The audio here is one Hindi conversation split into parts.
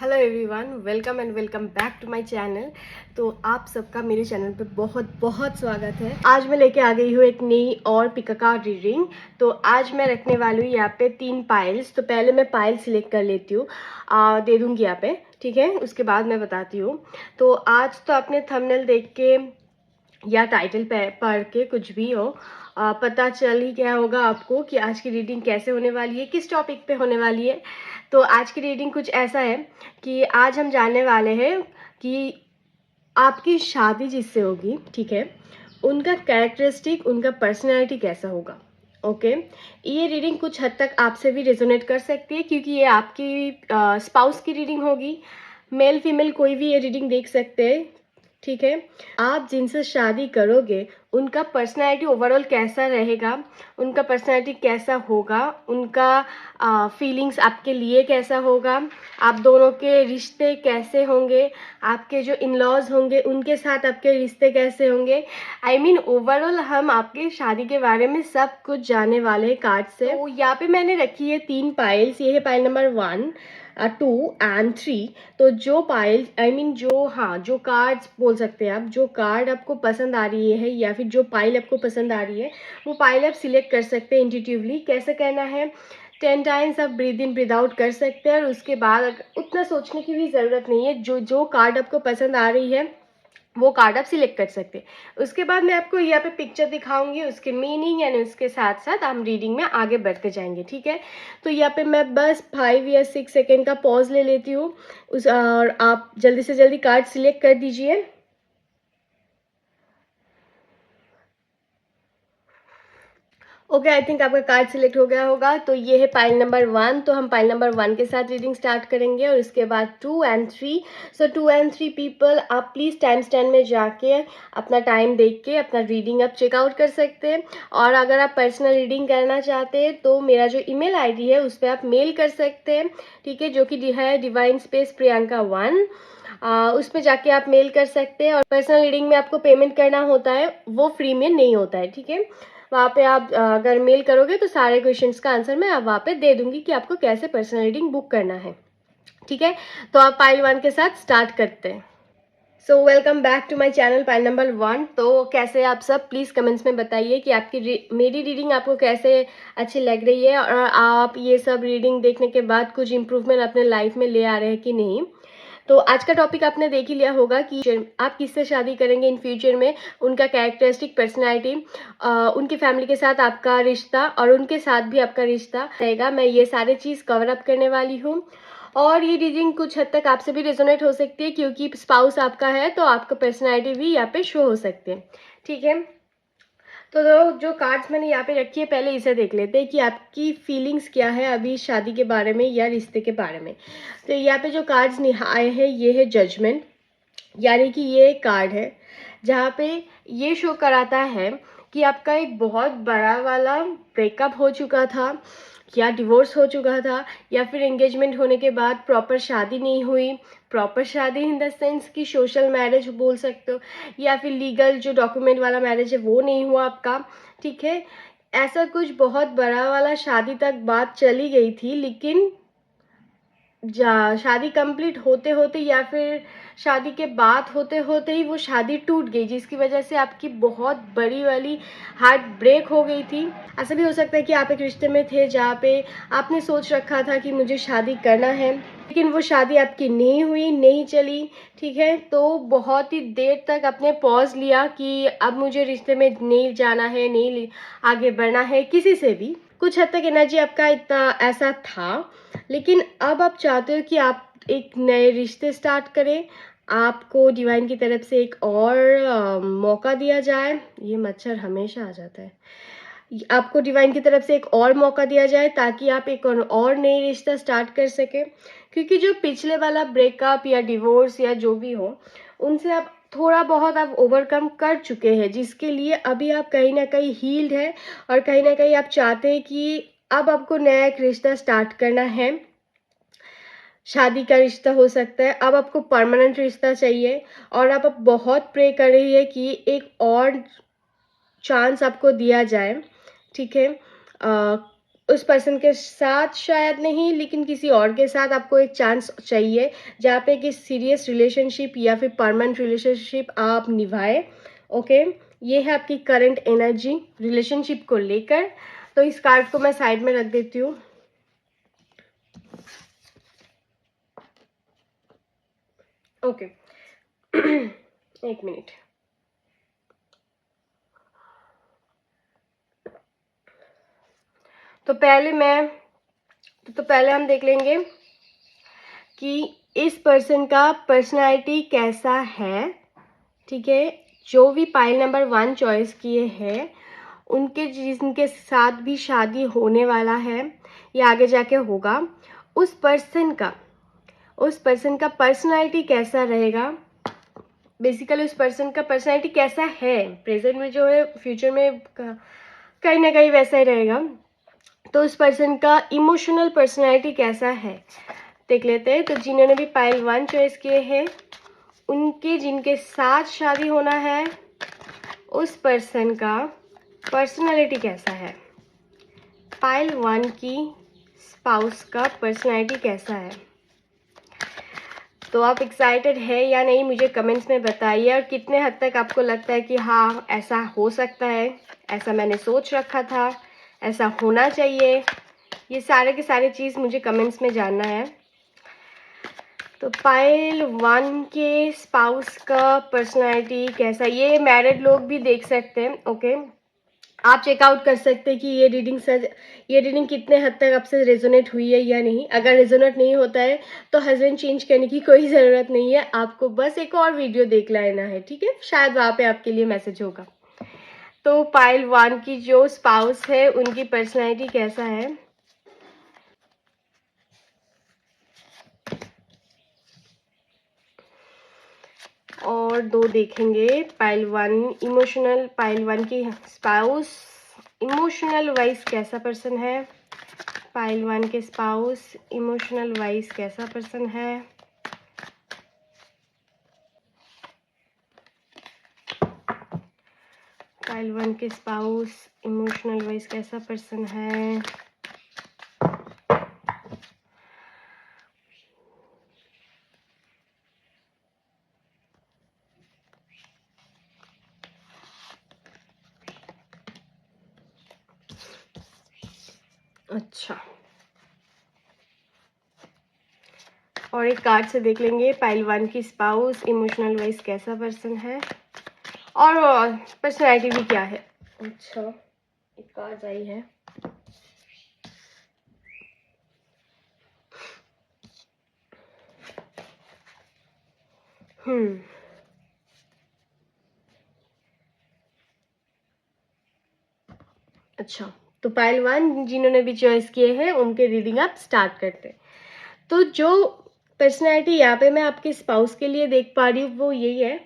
Hello everyone, welcome and welcome back to my channel. तो आप सबका मेरे चैनल पे बहुत बहुत स्वागत है। आज मैं लेके आ गई हूँ एक नई और पिकाका रीडिंग। तो आज मैं रखने वाली हूँ यहाँ पे 3 पाइल्स। तो पहले मैं पाइल सिलेक्ट कर लेती हूँ, दे दूँगी यहाँ पे, ठीक है। उसके बाद मैं बताती हूँ। तो आज तो आपने थंबनेल देख के या टाइटल पे पढ़ के कुछ भी हो, पता चल ही गया होगा आपको कि आज की रीडिंग कैसे होने वाली है, किस टॉपिक पे होने वाली है। तो आज की रीडिंग कुछ ऐसा है कि आज हम जानने वाले हैं कि आपकी शादी जिससे होगी, ठीक है, उनका कैरेक्टरिस्टिक, उनका पर्सनैलिटी कैसा होगा। ओके, ये रीडिंग कुछ हद तक आपसे भी रेजोनेट कर सकती है क्योंकि ये आपकी स्पाउस की रीडिंग होगी। मेल फीमेल कोई भी ये रीडिंग देख सकते हैं, ठीक है। आप जिनसे शादी करोगे उनका पर्सनैलिटी ओवरऑल कैसा रहेगा, उनका पर्सनैलिटी कैसा होगा, उनका फीलिंग्स आपके लिए कैसा होगा, आप दोनों के रिश्ते कैसे होंगे, आपके जो इन लॉज होंगे उनके साथ आपके रिश्ते कैसे होंगे। आई मीन ओवरऑल हम आपकी शादी के बारे में सब कुछ जानने वाले हैं कार्ड से। तो यहाँ पे मैंने रखी है 3 पाइल्स। ये है पाइल नंबर 1, 2 एंड 3। तो जो पाइल जो कार्ड्स बोल सकते हैं आप, जो कार्ड आपको पसंद आ रही है या फिर जो पाइल आपको पसंद आ रही है वो पाइल आप सिलेक्ट कर सकते हैं इंट्यूटिवली। कैसे करना है, 10 टाइम्स आप ब्रीद इन ब्रीद आउट कर सकते हैं और उसके बाद उतना सोचने की भी ज़रूरत नहीं है। जो जो कार्ड आपको पसंद आ रही है वो कार्ड आप सिलेक्ट कर सकते हैं। उसके बाद मैं आपको यहाँ पे पिक्चर दिखाऊंगी, उसके मीनिंग यानी उसके साथ साथ हम रीडिंग में आगे बढ़ते जाएंगे, ठीक है। तो यहाँ पे मैं बस 5 या 6 सेकेंड का पॉज ले लेती हूँ और आप जल्दी से जल्दी कार्ड सिलेक्ट कर दीजिए। ओके, आई थिंक आपका कार्ड सिलेक्ट हो गया होगा। तो ये है पाइल नंबर 1। तो हम पाइल नंबर 1 के साथ रीडिंग स्टार्ट करेंगे और उसके बाद 2 एंड 3। सो 2 एंड 3 पीपल, आप प्लीज़ टाइम स्टैंड में जाके अपना टाइम देख के अपना रीडिंग आप चेकआउट कर सकते हैं। और अगर आप पर्सनल रीडिंग करना चाहते हैं तो मेरा जो ईमेल आईडी है उस पर आप मेल कर सकते हैं, ठीक है, जो कि है डिवाइन स्पेस प्रियंका 1। उस पर जाके आप मेल कर सकते हैं। और पर्सनल रीडिंग में आपको पेमेंट करना होता है, वो फ्री में नहीं होता है, ठीक है। वहाँ पे आप अगर मेल करोगे तो सारे क्वेश्चंस का आंसर मैं अब वहाँ पे दे दूंगी कि आपको कैसे पर्सनल रीडिंग बुक करना है, ठीक है। तो आप पाइल 1 के साथ स्टार्ट करते हैं। So welcome back to my channel pile number 1। तो कैसे आप सब, प्लीज़ कमेंट्स में बताइए कि आपकी मेरी रीडिंग आपको कैसे अच्छी लग रही है और आप ये सब रीडिंग देखने के बाद कुछ इम्प्रूवमेंट अपने लाइफ में ले आ रहे हैं कि नहीं। तो आज का टॉपिक आपने देख ही लिया होगा कि आप किससे शादी करेंगे इन फ्यूचर में, उनका कैरेक्टरिस्टिक, पर्सनैलिटी, उनकी फैमिली के साथ आपका रिश्ता और उनके साथ भी आपका रिश्ता रहेगा। मैं ये सारे चीज़ कवर अप करने वाली हूँ और ये रीडिंग कुछ हद तक आपसे भी रेजोनेट हो सकती है क्योंकि स्पाउस आपका है तो आपका पर्सनैलिटी भी यहाँ पे शो हो सकते हैं, ठीक है। तो जो कार्ड्स मैंने यहाँ पे रखी है पहले इसे देख लेते हैं कि आपकी फीलिंग्स क्या है अभी शादी के बारे में या रिश्ते के बारे में। तो यहाँ पे जो कार्ड्स आए हैं ये है जजमेंट, यानी कि ये एक कार्ड है जहाँ पे ये शो कराता है कि आपका एक बहुत बड़ा वाला ब्रेकअप हो चुका था या डिवोर्स हो चुका था या फिर एंगेजमेंट होने के बाद प्रॉपर शादी नहीं हुई। प्रॉपर शादी इन द सेंस कि सोशल मैरिज बोल सकते हो या फिर लीगल जो डॉक्यूमेंट वाला मैरिज है वो नहीं हुआ आपका, ठीक है। ऐसा कुछ बहुत बड़ा वाला शादी तक बात चली गई थी, लेकिन शादी कंप्लीट होते होते या फिर शादी के बाद होते होते ही वो शादी टूट गई, जिसकी वजह से आपकी बहुत बड़ी वाली हार्ट ब्रेक हो गई थी। ऐसा भी हो सकता है कि आप एक रिश्ते में थे जहाँ पे आपने सोच रखा था कि मुझे शादी करना है, लेकिन वो शादी आपकी नहीं हुई, नहीं चली, ठीक है। तो बहुत ही देर तक आपने पॉज लिया कि अब मुझे रिश्ते में नहीं जाना है, नहीं आगे बढ़ना है किसी से भी। कुछ हद तक एनर्जी आपका इतना ऐसा था, लेकिन अब आप चाहते हो कि आप एक नए रिश्ते स्टार्ट करें। आपको डिवाइन की तरफ से एक और मौका दिया जाए। ये मच्छर हमेशा आ जाता है। आपको डिवाइन की तरफ से एक और मौका दिया जाए ताकि आप एक और नई रिश्ता स्टार्ट कर सकें, क्योंकि जो पिछले वाला ब्रेकअप या डिवोर्स या जो भी हो उनसे आप थोड़ा बहुत आप ओवरकम कर चुके हैं, जिसके लिए अभी आप कहीं ना कहीं हील्ड है और कहीं ना कहीं आप चाहते हैं कि अब आपको नया एक रिश्ता स्टार्ट करना है। शादी का रिश्ता हो सकता है, अब आपको परमानेंट रिश्ता चाहिए और अब आप बहुत प्रे कर रही है कि एक और चांस आपको दिया जाए, ठीक है। उस पर्सन के साथ शायद नहीं, लेकिन किसी और के साथ आपको एक चांस चाहिए जहाँ पे कि सीरियस रिलेशनशिप या फिर परमानेंट रिलेशनशिप आप निभाए। ओके, ये है आपकी करंट एनर्जी रिलेशनशिप को लेकर। तो इस कार्ड को मैं साइड में रख देती हूँ। ओके एक मिनट। तो पहले हम देख लेंगे कि इस पर्सन का पर्सनालिटी कैसा है। ठीक है, जो भी पाइल नंबर 1 चॉइस किए हैं उनके जिनके साथ भी शादी होने वाला है या आगे जाके होगा, उस पर्सन का पर्सनालिटी कैसा रहेगा। बेसिकली उस पर्सन का पर्सनालिटी कैसा है, प्रेजेंट में जो है, फ्यूचर में कहीं ना कहीं वैसा ही रहेगा। तो उस पर्सन का इमोशनल पर्सनालिटी कैसा है देख लेते हैं। तो जिन्होंने भी पाइल 1 चॉइस किए हैं उनके जिनके साथ शादी होना है उस पर्सन का पर्सनालिटी कैसा है। पाइल 1 की स्पाउस का पर्सनालिटी कैसा है। तो आप एक्साइटेड है या नहीं मुझे कमेंट्स में बताइए, और कितने हद तक आपको लगता है कि हाँ ऐसा हो सकता है, ऐसा मैंने सोच रखा था, ऐसा होना चाहिए। ये सारे के सारे चीज़ मुझे कमेंट्स में जानना है। तो पाइल 1 के स्पाउस का पर्सनालिटी कैसा, ये मैरिड लोग भी देख सकते हैं। ओके, आप चेकआउट कर सकते हैं कि ये रीडिंग कितने हद तक आपसे रेजोनेट हुई है या नहीं। अगर रेजोनेट नहीं होता है तो हस्बैंड चेंज करने की कोई ज़रूरत नहीं है, आपको बस एक और वीडियो देख लेना है। ठीक है, शायद वहाँ पे आपके लिए मैसेज होगा। तो पाइल 1 की जो स्पाउस है उनकी पर्सनालिटी कैसा है। और 2 देखेंगे पाइल 1 इमोशनल, पाइल 1 की स्पाउस इमोशनल वाइज कैसा पर्सन है। पाइल 1 के स्पाउस इमोशनल वाइज कैसा पर्सन है। पाइल 1 के स्पाउस इमोशनल वाइज कैसा पर्सन है। अच्छा, और एक कार्ड से देख लेंगे पाइल 1 की स्पाउस इमोशनल वाइज कैसा पर्सन है और पर्सनैलिटी भी क्या है। अच्छा, एक कार्ड आई है। अच्छा, तो पाइल 1 जिन्होंने भी चॉइस किए हैं उनके रीडिंग आप स्टार्ट करते हैं। तो जो पर्सनैलिटी यहाँ पे मैं आपके स्पाउस के लिए देख पा रही हूँ वो यही है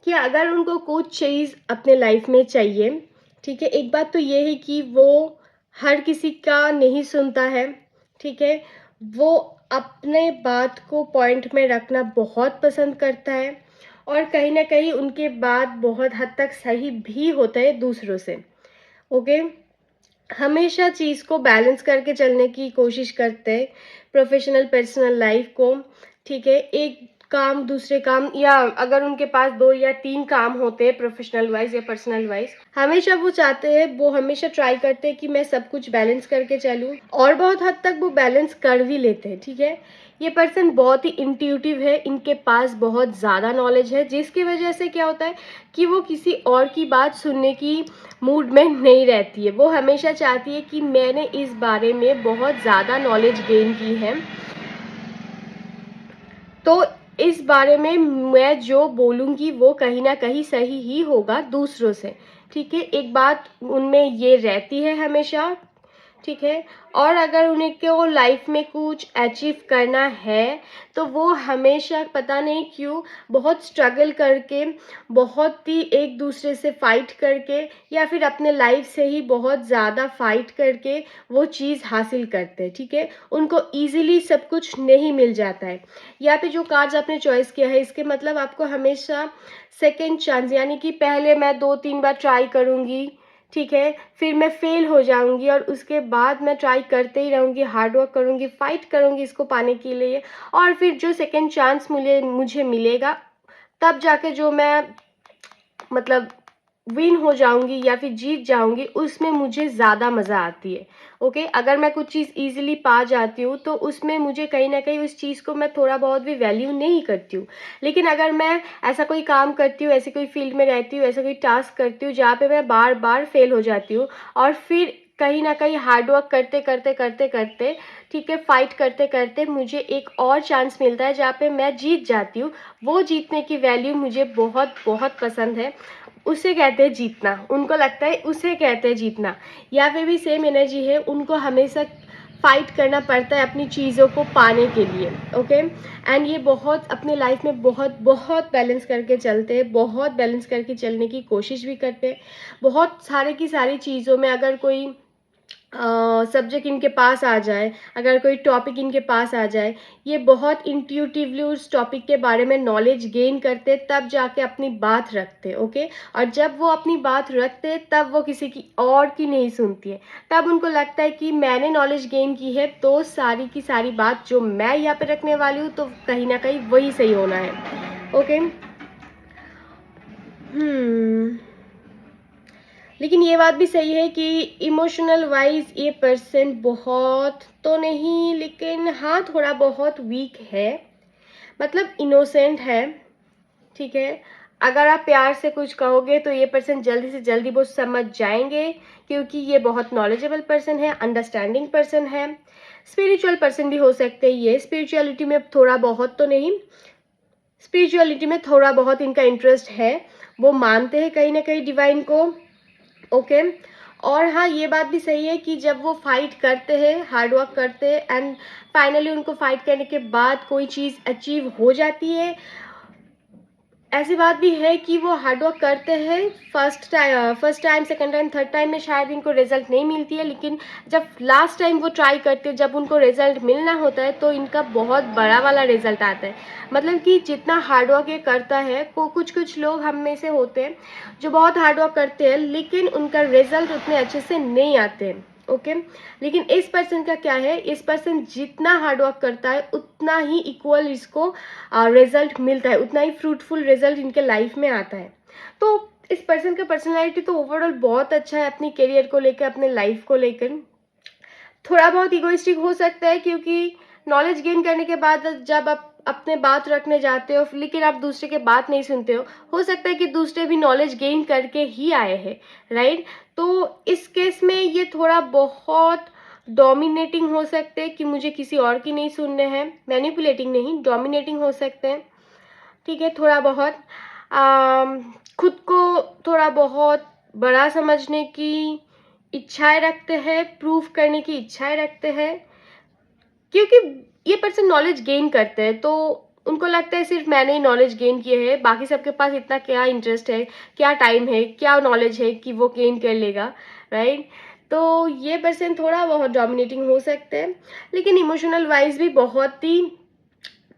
कि अगर उनको कुछ चीज़ अपने लाइफ में चाहिए, ठीक है, एक बात तो ये है कि वो हर किसी का नहीं सुनता है। ठीक है, वो अपने बात को पॉइंट में रखना बहुत पसंद करता है, और कहीं ना कहीं उनके बात बहुत हद तक सही भी होता है दूसरों से। ओके, हमेशा चीज़ को बैलेंस करके चलने की कोशिश करते हैं, प्रोफेशनल पर्सनल लाइफ को। ठीक है, एक काम दूसरे काम, या अगर उनके पास 2 या 3 काम होते हैं प्रोफेशनल वाइज या पर्सनल वाइज, हमेशा वो चाहते हैं, वो हमेशा ट्राई करते हैं कि मैं सब कुछ बैलेंस करके चलूँ, और बहुत हद तक वो बैलेंस कर भी लेते हैं। ठीक है, ये पर्सन बहुत ही इंट्यूटिव है, इनके पास बहुत ज़्यादा नॉलेज है, जिसकी वजह से क्या होता है कि वो किसी और की बात सुनने की मूड में नहीं रहती है। वो हमेशा चाहती है कि मैंने इस बारे में बहुत ज़्यादा नॉलेज गेन की है, तो इस बारे में मैं जो बोलूँगी वो कहीं ना कहीं सही ही होगा दूसरों से। ठीक है, एक बात उनमें ये रहती है हमेशा। ठीक है, और अगर उन्हें को लाइफ में कुछ अचीव करना है तो वो हमेशा पता नहीं क्यों बहुत स्ट्रगल करके, बहुत ही एक दूसरे से फाइट करके, या फिर अपने लाइफ से ही बहुत ज़्यादा फाइट करके वो चीज़ हासिल करते हैं। ठीक है, उनको इजीली सब कुछ नहीं मिल जाता है। यहाँ पे जो कार्ड्स आपने चॉइस किया है इसके मतलब आपको हमेशा सेकेंड चांस, यानी कि पहले मैं 2-3 बार ट्राई करूँगी, ठीक है, फिर मैं फेल हो जाऊंगी और उसके बाद मैं ट्राई करते ही रहूंगी, हार्ड वर्क करूंगी, फाइट करूंगी इसको पाने के लिए, और फिर जो सेकंड चांस मुझे मिलेगा तब जाके जो मैं मतलब विन हो जाऊंगी या फिर जीत जाऊंगी, उसमें मुझे ज़्यादा मज़ा आती है। ओके, अगर मैं कुछ चीज़ इजीली पा जाती हूँ तो उसमें मुझे कहीं ना कहीं उस चीज़ को मैं थोड़ा बहुत भी वैल्यू नहीं करती हूँ। लेकिन अगर मैं ऐसा कोई काम करती हूँ, ऐसी कोई फील्ड में रहती हूँ, ऐसा कोई टास्क करती हूँ जहाँ पे मैं बार बार फेल हो जाती हूँ, और फिर कहीं ना कहीं हार्डवर्क करते करते करते करते, ठीक है, फाइट करते करते मुझे एक और चांस मिलता है जहाँ पे मैं जीत जाती हूँ, वो जीतने की वैल्यू मुझे बहुत बहुत पसंद है। उसे कहते हैं जीतना, उनको लगता है उसे कहते हैं जीतना। या फिर भी सेम एनर्जी है, उनको हमेशा फाइट करना पड़ता है अपनी चीज़ों को पाने के लिए। ओके, एंड ये बहुत अपने लाइफ में बहुत बहुत बैलेंस करके चलते हैं, बहुत बैलेंस करके चलने की कोशिश भी करते हैं। बहुत सारे की सारी चीज़ों में अगर कोई सब्जेक्ट इनके पास आ जाए, अगर कोई टॉपिक इनके पास आ जाए, ये बहुत इंट्यूटिवली उस टॉपिक के बारे में नॉलेज गेन करते, तब जाके अपनी बात रखते। ओके, और जब वो अपनी बात रखते तब वो किसी की और की नहीं सुनती है। तब उनको लगता है कि मैंने नॉलेज गेन की है तो सारी की सारी बात जो मैं यहाँ पे रखने वाली हूँ तो कहीं ना कहीं वही सही होना है। ओके, लेकिन ये बात भी सही है कि इमोशनल वाइज ये पर्सन बहुत तो नहीं, लेकिन हाँ थोड़ा बहुत वीक है, मतलब इनोसेंट है। ठीक है, अगर आप प्यार से कुछ कहोगे तो ये पर्सन जल्दी से जल्दी वो समझ जाएंगे, क्योंकि ये बहुत नॉलेजेबल पर्सन है, अंडरस्टैंडिंग पर्सन है। स्पिरिचुअल पर्सन भी हो सकते हैं ये, स्पिरिचुअलिटी में थोड़ा बहुत तो नहीं, स्पिरिचुअलिटी में थोड़ा बहुत इनका इंटरेस्ट है, वो मानते हैं कहीं ना कहीं डिवाइन को। ओके, और हाँ ये बात भी सही है कि जब वो फाइट करते हैं, हार्डवर्क करते हैं, एंड फाइनली उनको फाइट करने के बाद कोई चीज़ अचीव हो जाती है, ऐसी बात भी है कि वो हार्डवर्क करते हैं, first time second time third time में शायद इनको रिजल्ट नहीं मिलती है, लेकिन जब लास्ट टाइम वो ट्राई करते हैं, जब उनको रिजल्ट मिलना होता है तो इनका बहुत बड़ा वाला रिजल्ट आता है। मतलब कि जितना हार्डवर्क ये करता है, कुछ कुछ लोग हम में से होते हैं जो बहुत हार्डवर्क करते हैं लेकिन उनका रिजल्ट उतने अच्छे से नहीं आते हैं। ओके, लेकिन इस पर्सन का क्या है, इस पर्सन जितना हार्डवर्क करता है उतना ही इक्वल इसको रिजल्ट मिलता है, उतना ही फ्रूटफुल रिजल्ट इनके लाइफ में आता है। तो इस पर्सन का पर्सनैलिटी तो ओवरऑल बहुत अच्छा है, अपनी करियर को लेकर, अपने लाइफ को लेकर। थोड़ा बहुत इगोइस्टिक हो सकता है, क्योंकि नॉलेज गेन करने के बाद जब आप अपने बात रखने जाते हो लेकिन आप दूसरे के बात नहीं सुनते हो सकता है कि दूसरे भी नॉलेज गेन करके ही आए हैं, राइट। तो इस केस में ये थोड़ा बहुत डोमिनेटिंग हो सकते हैं कि मुझे किसी और की नहीं सुनने हैं, मैनिपुलेटिंग नहीं, डोमिनेटिंग हो सकते हैं। ठीक है, थोड़ा बहुत खुद को थोड़ा बहुत बड़ा समझने की इच्छाएं रखते हैं, प्रूफ करने की इच्छाएं रखते हैं, क्योंकि ये पर्सन नॉलेज गेन करते हैं तो उनको लगता है सिर्फ मैंने ही नॉलेज गेन किए है, बाकी सबके पास इतना क्या इंटरेस्ट है, क्या टाइम है, क्या नॉलेज है कि वो गेन कर लेगा, राइट। तो ये पर्सन थोड़ा बहुत डोमिनेटिंग हो सकते हैं, लेकिन इमोशनल वाइज भी बहुत ही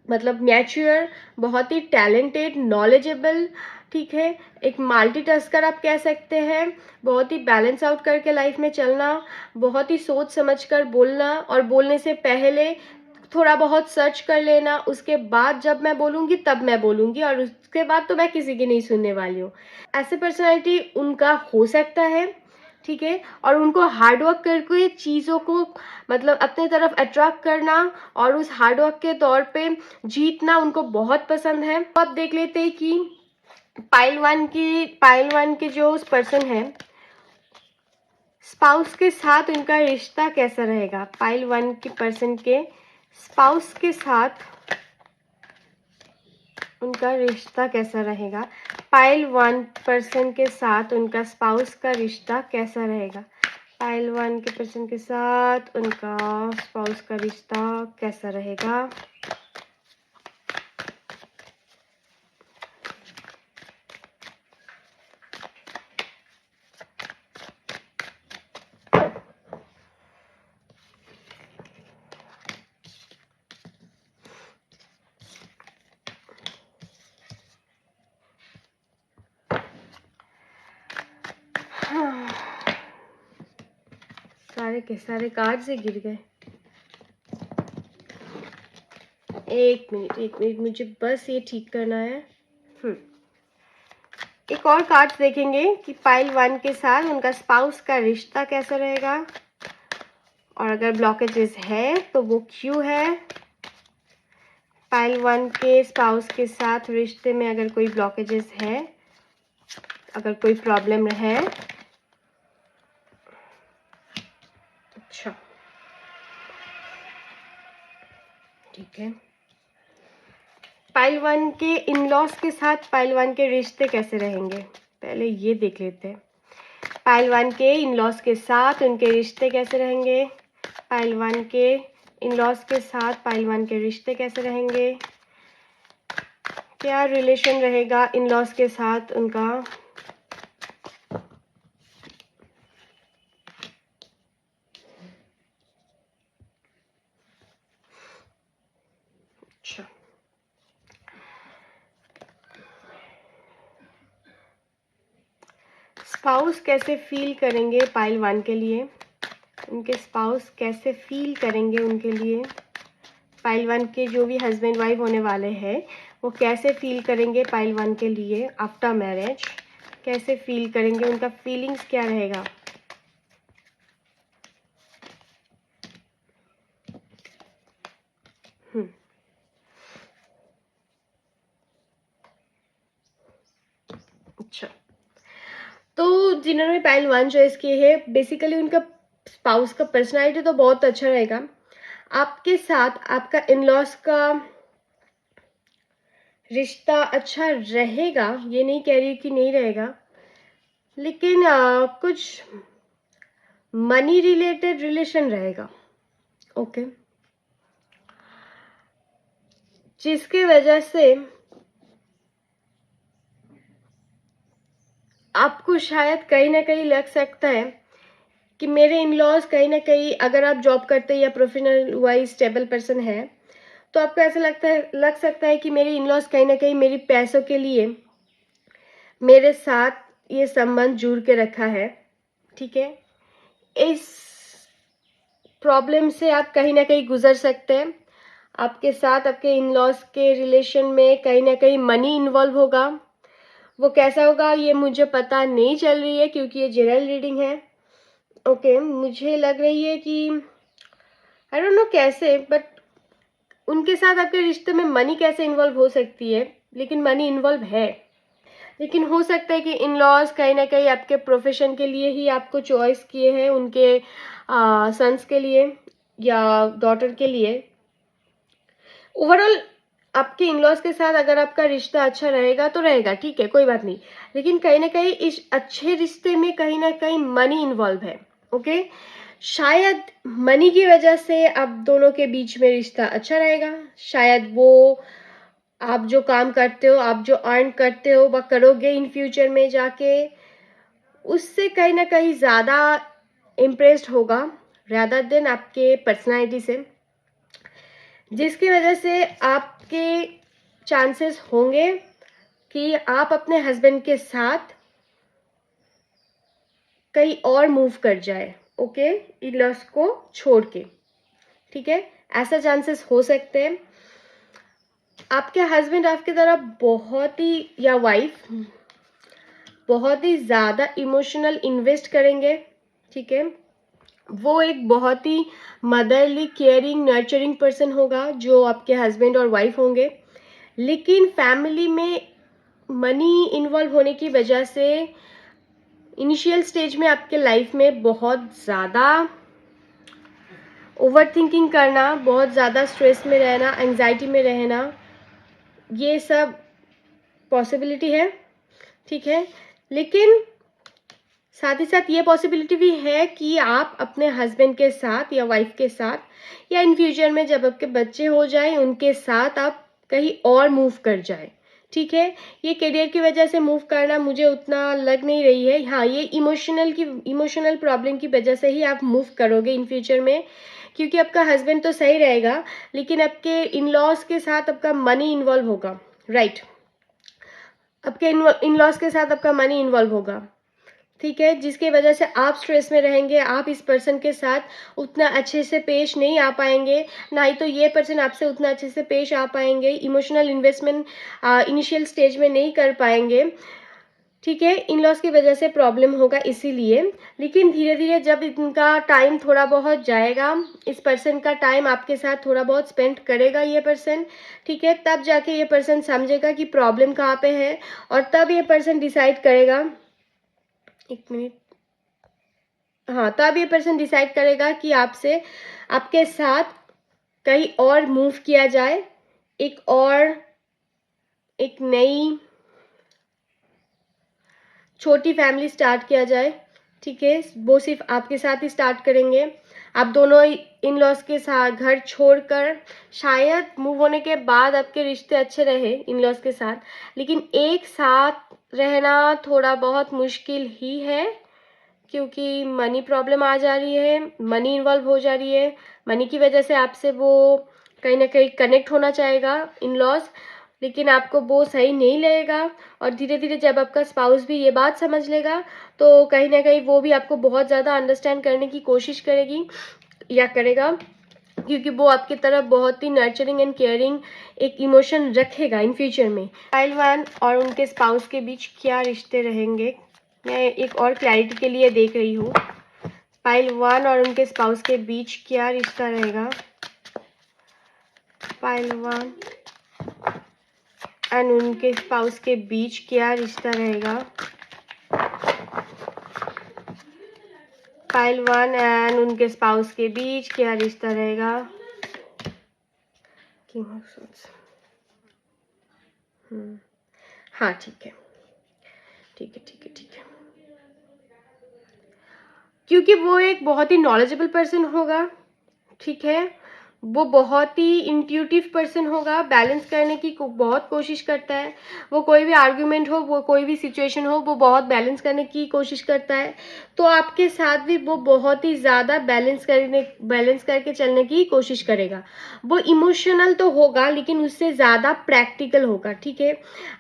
मतलब मैच्योर, बहुत ही टैलेंटेड, नॉलेजेबल। ठीक है, एक मल्टीटास्कर आप कह सकते हैं, बहुत ही बैलेंस आउट करके लाइफ में चलना, बहुत ही सोच समझ कर बोलना, और बोलने से पहले थोड़ा बहुत सर्च कर लेना, उसके बाद जब मैं बोलूँगी तब मैं बोलूँगी, और उसके बाद तो मैं किसी की नहीं सुनने वाली हूँ। ऐसे पर्सनैलिटी उनका हो सकता है। ठीक है, और उनको हार्डवर्क करके चीज़ों को मतलब अपने तरफ अट्रैक्ट करना और उस हार्डवर्क के तौर पे जीतना उनको बहुत पसंद है। तो अब देख लेते हैं कि पाइल वन के जो पर्सन है, स्पाउस के साथ उनका रिश्ता कैसा रहेगा। पाइल वन के पर्सन के स्पाउस के साथ उनका रिश्ता कैसा रहेगा। पाइल वन पर्सन के साथ उनका स्पाउस का रिश्ता कैसा रहेगा। पाइल वन के पर्सन के साथ उनका स्पाउस का रिश्ता कैसा रहेगा। सारे के सारे कार्ड्स ही गिर गए। एक मिनट मुझे बस ये ठीक करना है। एक और कार्ड्स देखेंगे कि पाइल 1 के साथ उनका स्पाउस का रिश्ता कैसा रहेगा, और अगर ब्लॉकेजेस है तो वो क्यों है। पाइल 1 के स्पाउस के साथ रिश्ते में अगर कोई ब्लॉकेजेस है, अगर कोई प्रॉब्लम है। अच्छा, ठीक है। पाइल 1 के इन लॉज के साथ पाइल 1 के रिश्ते कैसे रहेंगे, पहले ये देख लेते हैं। पाइल 1 के इन लॉज के साथ उनके रिश्ते कैसे रहेंगे, पाइल 1 के इन लॉज के साथ पाइल 1 के रिश्ते कैसे रहेंगे, क्या रिलेशन रहेगा इन लॉज के साथ उनका। अच्छा, स्पाउस कैसे फील करेंगे पाइल 1 के लिए, उनके स्पाउस कैसे फील करेंगे उनके लिए। पाइल 1 के जो भी हस्बैंड वाइफ होने वाले हैं वो कैसे फील करेंगे पाइल 1 के लिए आफ्टर मैरिज, कैसे फील करेंगे, उनका फीलिंग्स क्या रहेगा। अच्छा, तो जिन्होंने पाइल 1 चॉइस की है, बेसिकली उनका स्पाउस का पर्सनालिटी तो बहुत अच्छा रहेगा। आपके साथ आपका इन लॉज का रिश्ता अच्छा रहेगा, ये नहीं कह रही कि नहीं रहेगा, लेकिन कुछ मनी रिलेटेड रिलेशन रहेगा। ओके, जिसकी वजह से आपको शायद कहीं ना कहीं लग सकता है कि मेरे इन लॉज कहीं ना कहीं, अगर आप जॉब करते या प्रोफेशनल वाइज स्टेबल पर्सन है, तो आपको ऐसा लग सकता है कि मेरे इन लॉज कहीं ना कहीं मेरी पैसों के लिए मेरे साथ ये संबंध जुड़ के रखा है। ठीक है, इस प्रॉब्लम से आप कहीं ना कहीं गुजर सकते हैं। आपके साथ आपके इन लॉज के रिलेशन में कहीं ना कहीं मनी इन्वॉल्व होगा। वो कैसा होगा ये मुझे पता नहीं चल रही है क्योंकि ये जनरल रीडिंग है। ओके, मुझे लग रही है कि आई डोंट नो कैसे, बट उनके साथ आपके रिश्ते में मनी कैसे इन्वॉल्व हो सकती है, लेकिन मनी इन्वॉल्व है। लेकिन हो सकता है कि इन लॉज कहीं ना कहीं आपके प्रोफेशन के लिए ही आपको चॉइस किए हैं, उनके सन्स के लिए या डॉटर के लिए। ओवरऑल आपके इन लॉज के साथ अगर आपका रिश्ता अच्छा रहेगा तो रहेगा, ठीक है, कोई बात नहीं, लेकिन कहीं ना कहीं इस अच्छे रिश्ते में कहीं ना कहीं मनी इन्वॉल्व है। ओके, शायद मनी की वजह से आप दोनों के बीच में रिश्ता अच्छा रहेगा। शायद वो आप जो काम करते हो, आप जो अर्न करते हो वह करोगे इन फ्यूचर में जाके, उससे कहीं ना कहीं ज़्यादा इम्प्रेस्ड होगा रादर देन आपके पर्सनालिटी से, जिसकी वजह से आपके चांसेस होंगे कि आप अपने हस्बैंड के साथ कहीं और मूव कर जाए। ओके, इन लॉस को छोड़ के, ठीक है, ऐसा चांसेस हो सकते हैं। आपके हस्बैंड आपकी तरफ बहुत ही, या वाइफ बहुत ही ज़्यादा इमोशनल इन्वेस्ट करेंगे। ठीक है, वो एक बहुत ही मदरली केयरिंग नर्चरिंग पर्सन होगा जो आपके हस्बैंड और वाइफ होंगे, लेकिन फैमिली में मनी इन्वॉल्व होने की वजह से इनिशियल स्टेज में आपके लाइफ में बहुत ज़्यादा ओवर थिंकिंग करना, बहुत ज़्यादा स्ट्रेस में रहना, एंजाइटी में रहना, ये सब पॉसिबिलिटी है। ठीक है, लेकिन साथ ही साथ ये पॉसिबिलिटी भी है कि आप अपने हस्बैंड के साथ या वाइफ के साथ या इन फ्यूचर में जब आपके बच्चे हो जाए उनके साथ आप कहीं और मूव कर जाए। ठीक है, ये करियर की वजह से मूव करना मुझे उतना लग नहीं रही है। हाँ, ये इमोशनल प्रॉब्लम की वजह से ही आप मूव करोगे इन फ्यूचर में, क्योंकि आपका हस्बैंड तो सही रहेगा लेकिन आपके इन लॉज के साथ आपका मनी इन्वॉल्व होगा। राइट, आपके इन लॉज के साथ आपका मनी इन्वॉल्व होगा। ठीक है, जिसकी वजह से आप स्ट्रेस में रहेंगे, आप इस पर्सन के साथ उतना अच्छे से पेश नहीं आ पाएंगे, ना ही तो ये पर्सन आपसे उतना अच्छे से पेश आ पाएंगे, इमोशनल इन्वेस्टमेंट इनिशियल स्टेज में नहीं कर पाएंगे। ठीक है, इन लॉज की वजह से प्रॉब्लम होगा इसीलिए। लेकिन धीरे धीरे जब इनका टाइम थोड़ा बहुत जाएगा, इस पर्सन का टाइम आपके साथ थोड़ा बहुत स्पेंड करेगा ये पर्सन, ठीक है, तब जाके ये पर्सन समझेगा कि प्रॉब्लम कहाँ पे है, और तब ये पर्सन डिसाइड करेगा, एक मिनट, हाँ, तब ये पर्सन डिसाइड करेगा कि आपसे, आपके साथ कहीं और मूव किया जाए, एक नई छोटी फैमिली स्टार्ट किया जाए। ठीक है, वो सिर्फ आपके साथ ही स्टार्ट करेंगे। आप दोनों इन लॉज के साथ घर छोड़कर, शायद मूव होने के बाद आपके रिश्ते अच्छे रहे इन लॉज के साथ, लेकिन एक साथ रहना थोड़ा बहुत मुश्किल ही है, क्योंकि मनी प्रॉब्लम आ जा रही है, मनी इन्वॉल्व हो जा रही है। मनी की वजह से आपसे वो कहीं ना कहीं कनेक्ट होना चाहेगा इन लॉज, लेकिन आपको वो सही नहीं लगेगा। और धीरे धीरे जब आपका स्पाउस भी ये बात समझ लेगा, तो कहीं ना कहीं वो भी आपको बहुत ज़्यादा अंडरस्टैंड करने की कोशिश करेगी या करेगा, क्योंकि वो आपकी तरफ बहुत ही नर्चरिंग एंड केयरिंग एक इमोशन रखेगा इन फ्यूचर में। पाइल वन और उनके स्पाउस के बीच क्या रिश्ते रहेंगे, मैं एक और क्लैरिटी के लिए देख रही हूँ। पाइल वन और उनके स्पाउस के बीच क्या रिश्ता रहेगा, पाइल वन एंड उनके स्पाउस के बीच क्या रिश्ता रहेगा, पाइल वन एंड उनके स्पाउस के बीच क्या रिश्ता रहेगा। हाँ, ठीक है, ठीक है, ठीक है, ठीक है, क्योंकि वो एक बहुत ही नॉलेजेबल पर्सन होगा। ठीक है, वो बहुत ही इंट्यूटिव पर्सन होगा, बैलेंस करने की बहुत कोशिश करता है। वो कोई भी आर्ग्यूमेंट हो, वो कोई भी सिचुएशन हो, वो बहुत बैलेंस करने की कोशिश करता है। तो आपके साथ भी वो बहुत ही ज़्यादा बैलेंस करके चलने की कोशिश करेगा। वो इमोशनल तो होगा, लेकिन उससे ज़्यादा प्रैक्टिकल होगा। ठीक है,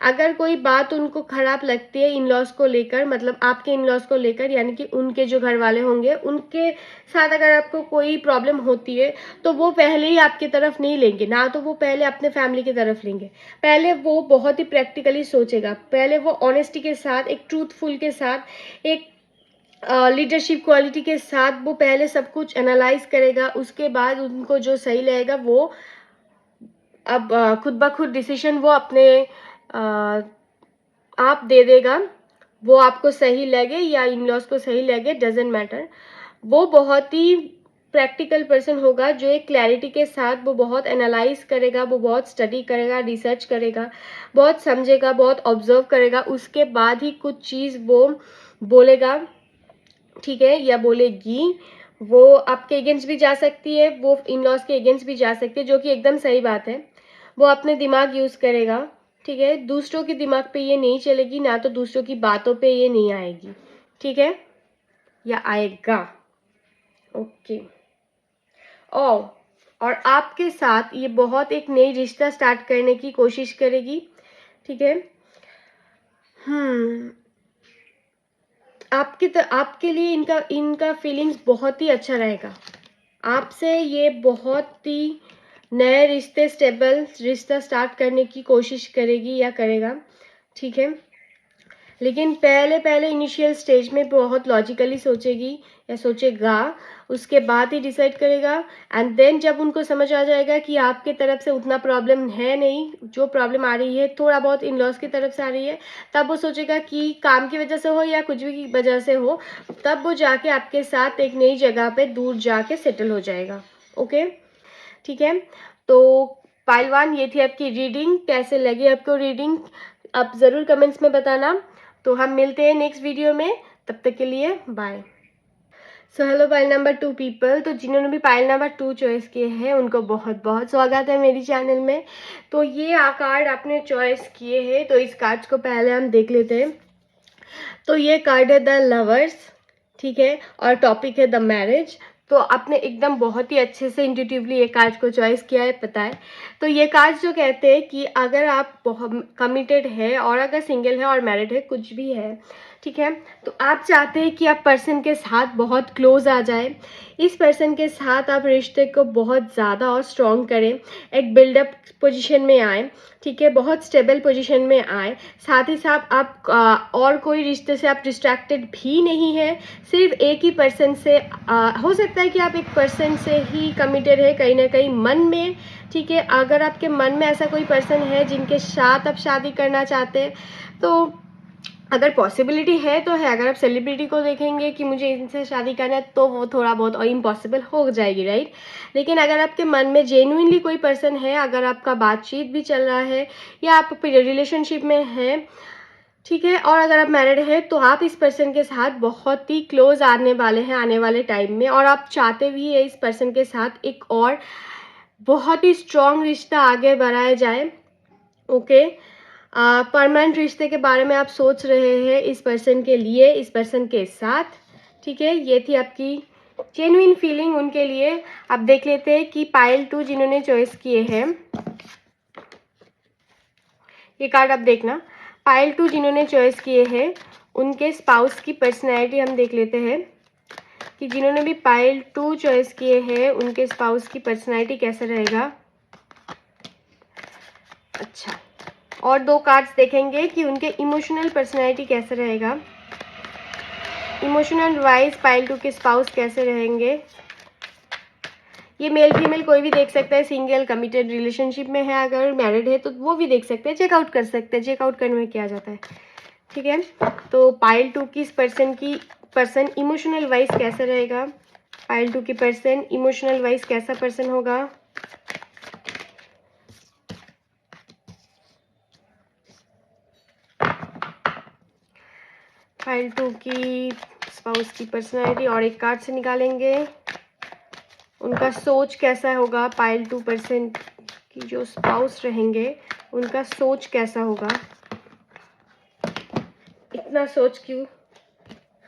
अगर कोई बात उनको ख़राब लगती है इन लॉज को लेकर, मतलब आपके इन लॉज को लेकर, यानी कि उनके जो घर वाले होंगे उनके साथ अगर आपको कोई प्रॉब्लम होती है, तो वो पहले ही आपकी तरफ नहीं लेंगे, ना तो वो पहले अपने फैमिली की तरफ लेंगे। पहले वो बहुत ही प्रैक्टिकली सोचेगा, पहले वो ऑनेस्टी के साथ, एक ट्रूथफुल के साथ, एक लीडरशिप क्वालिटी के साथ वो पहले सब कुछ एनालाइज करेगा। उसके बाद उनको जो सही लगेगा वो अब खुद ब खुद डिसीजन वो अपने आप दे देगा। वो आपको सही लगे या इन लॉज को सही लगे, डजेंट मैटर। वो बहुत ही प्रैक्टिकल पर्सन होगा, जो एक क्लैरिटी के साथ वो बहुत एनालाइज करेगा, वो बहुत स्टडी करेगा, रिसर्च करेगा, बहुत समझेगा, बहुत ऑब्जर्व करेगा, उसके बाद ही कुछ चीज़ वो बोलेगा। ठीक है, या बोलेगी। वो आपके अगेंस्ट भी जा सकती है, वो इन लॉज के अगेंस्ट भी जा सकती है, जो कि एकदम सही बात है। वो अपने दिमाग यूज़ करेगा। ठीक है, दूसरों के दिमाग पे ये नहीं चलेगी, ना तो दूसरों की बातों पे ये नहीं आएगी। ठीक है, या आएगा। ओके, और आपके साथ ये बहुत एक नई रिश्ता स्टार्ट करने की कोशिश करेगी। ठीक है, आपके लिए इनका फीलिंग्स बहुत ही अच्छा रहेगा। आपसे ये बहुत ही नए रिश्ते, स्टेबल रिश्ता स्टार्ट करने की कोशिश करेगी या करेगा। ठीक है, लेकिन पहले इनिशियल स्टेज में बहुत लॉजिकली सोचेगी या सोचेगा, उसके बाद ही डिसाइड करेगा। एंड देन जब उनको समझ आ जाएगा कि आपके तरफ से उतना प्रॉब्लम है नहीं, जो प्रॉब्लम आ रही है थोड़ा बहुत इन लॉज की तरफ से आ रही है, तब वो सोचेगा कि काम की वजह से हो या कुछ भी की वजह से हो, तब वो जाके आपके साथ एक नई जगह पे दूर जाके सेटल हो जाएगा। ओके, ठीक है, तो पाइल वन, ये थी आपकी रीडिंग। कैसे लगी आपको रीडिंग, आप ज़रूर कमेंट्स में बताना। तो हम मिलते हैं नेक्स्ट वीडियो में, तब तक के लिए bye. So hello pile number 2 people, तो जिन्होंने भी पाइल नंबर 2 चॉइस किए हैं उनको बहुत बहुत स्वागत है मेरी चैनल में। तो ये कार्ड आपने चॉइस किए हैं, तो इस कार्ड्स को पहले हम देख लेते हैं। तो ये कार्ड है द लवर्स। ठीक है, और टॉपिक है द मैरिज। तो आपने एकदम बहुत ही अच्छे से इंट्यूटिवली ये कार्ड को चॉइस किया है, पता है। तो ये कार्ड जो कहते हैं कि अगर आप बहुत कमिटेड है और अगर सिंगल है और मैरिड है, कुछ भी है, ठीक है, तो आप चाहते हैं कि आप पर्सन के साथ बहुत क्लोज आ जाए, इस पर्सन के साथ आप रिश्ते को बहुत ज़्यादा और स्ट्रॉन्ग करें, एक बिल्डअप पोजीशन में आए, ठीक है, बहुत स्टेबल पोजीशन में आए, साथ ही साथ आप और कोई रिश्ते से आप डिस्ट्रैक्टेड भी नहीं है, सिर्फ एक ही पर्सन से हो सकता है कि आप एक पर्सन से ही कमिटेड है कहीं ना कहीं मन में, ठीक है। अगर आपके मन में ऐसा कोई पर्सन है जिनके साथ आप शादी करना चाहते हैं, तो अगर पॉसिबिलिटी है तो है, अगर आप सेलिब्रिटी को देखेंगे कि मुझे इनसे शादी करना है, तो वो थोड़ा बहुत इम्पॉसिबल हो जाएगी, राइट। लेकिन अगर आपके मन में जेन्युइनली कोई पर्सन है, अगर आपका बातचीत भी चल रहा है या आप रिलेशनशिप में हैं, ठीक है, और अगर आप मैरिड है, तो आप इस पर्सन के साथ बहुत ही क्लोज आने वाले हैं आने वाले टाइम में, और आप चाहते भी है इस पर्सन के साथ एक और बहुत ही स्ट्रॉन्ग रिश्ता आगे बढ़ाया जाए, ओके। परमानेंट रिश्ते के बारे में आप सोच रहे हैं इस पर्सन के लिए, इस पर्सन के साथ, ठीक है। ये थी आपकी जेन्युइन फीलिंग उनके लिए। आप देख लेते हैं कि पाइल 2 जिन्होंने चॉइस किए हैं, ये कार्ड आप देखना, पाइल 2 जिन्होंने चॉइस किए हैं, उनके स्पाउस की पर्सनैलिटी हम देख लेते हैं कि जिन्होंने भी पाइल 2 चॉइस किए हैं, उनके स्पाउस की पर्सनैलिटी कैसा रहेगा। अच्छा, और 2 कार्ड्स देखेंगे कि उनके इमोशनल पर्सनैलिटी कैसे रहेगा, इमोशनल वाइज पाइल 2 के स्पाउस कैसे रहेंगे। ये मेल फीमेल कोई भी देख सकता है, सिंगल कमिटेड रिलेशनशिप में है, अगर मैरिड है तो वो भी देख सकते हैं, चेकआउट कर सकते हैं, चेकआउट करने में क्या जाता है, ठीक है। तो पाइल 2 की इस पर्सन इमोशनल वाइज कैसा रहेगा, पाइल 2 की पर्सन इमोशनल वाइज कैसा पर्सन होगा। पाइल 2 की स्पाउस की पर्सनैलिटी और एक कार्ड से निकालेंगे, उनका सोच कैसा होगा, पाइल 2 पर्सन की जो स्पाउस रहेंगे उनका सोच कैसा होगा। इतना सोच क्यों,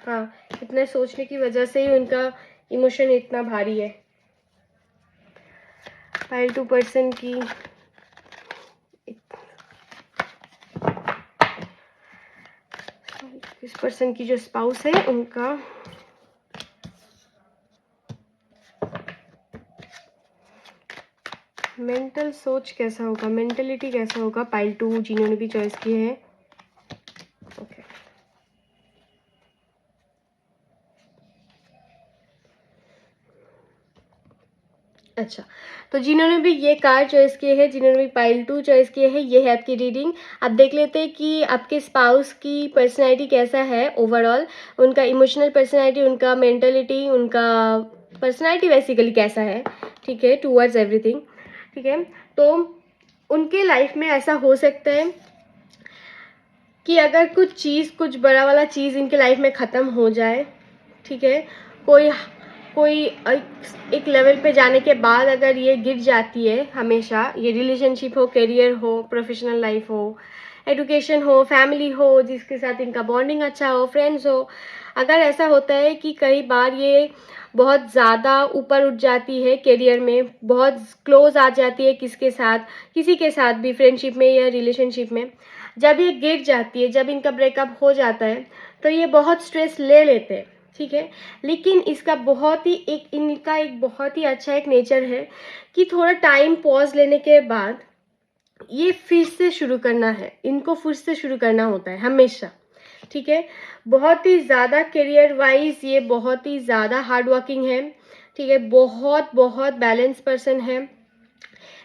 हाँ, इतने सोचने की वजह से ही उनका इमोशन इतना भारी है। पाइल 2 पर्सन की इस पर्सन की जो स्पाउस है उनका मेंटल सोच कैसा होगा, मेंटलिटी कैसा होगा, पाइल 2 जिन्होंने भी चॉइस किए हैं, ओके। अच्छा, तो जिन्होंने भी ये कार्ड चॉइस किए हैं, जिन्होंने भी पाइल 2 चॉइस किए हैं, ये है आपकी रीडिंग। आप देख लेते हैं कि आपके स्पाउस की पर्सनैलिटी कैसा है ओवरऑल, उनका इमोशनल पर्सनैलिटी, उनका मेंटलिटी, उनका पर्सनैलिटी बेसिकली कैसा है, ठीक है, टूवर्ड्स एवरीथिंग, ठीक है। तो उनके लाइफ में ऐसा हो सकता है कि अगर कुछ बड़ा वाला चीज़ इनके लाइफ में ख़त्म हो जाए, ठीक है, कोई कोई एक लेवल पे जाने के बाद अगर ये गिर जाती है, हमेशा ये रिलेशनशिप हो, करियर हो, प्रोफेशनल लाइफ हो, एजुकेशन हो, फैमिली हो जिसके साथ इनका बॉन्डिंग अच्छा हो, फ्रेंड्स हो, अगर ऐसा होता है कि कई बार ये बहुत ज़्यादा ऊपर उठ जाती है करियर में, बहुत क्लोज आ जाती है किसी के साथ भी, फ्रेंडशिप में या रिलेशनशिप में, जब ये गिर जाती है, जब इनका ब्रेकअप हो जाता है, तो ये बहुत स्ट्रेस ले लेते हैं, ठीक है। लेकिन इनका एक बहुत ही अच्छा एक नेचर है कि थोड़ा टाइम पॉज लेने के बाद ये फिर से शुरू करना है, इनको फिर से शुरू करना होता है हमेशा, ठीक है। बहुत ही ज़्यादा करियर वाइज ये बहुत ही ज़्यादा हार्ड वर्किंग है, ठीक है, बहुत बहुत बैलेंस पर्सन है,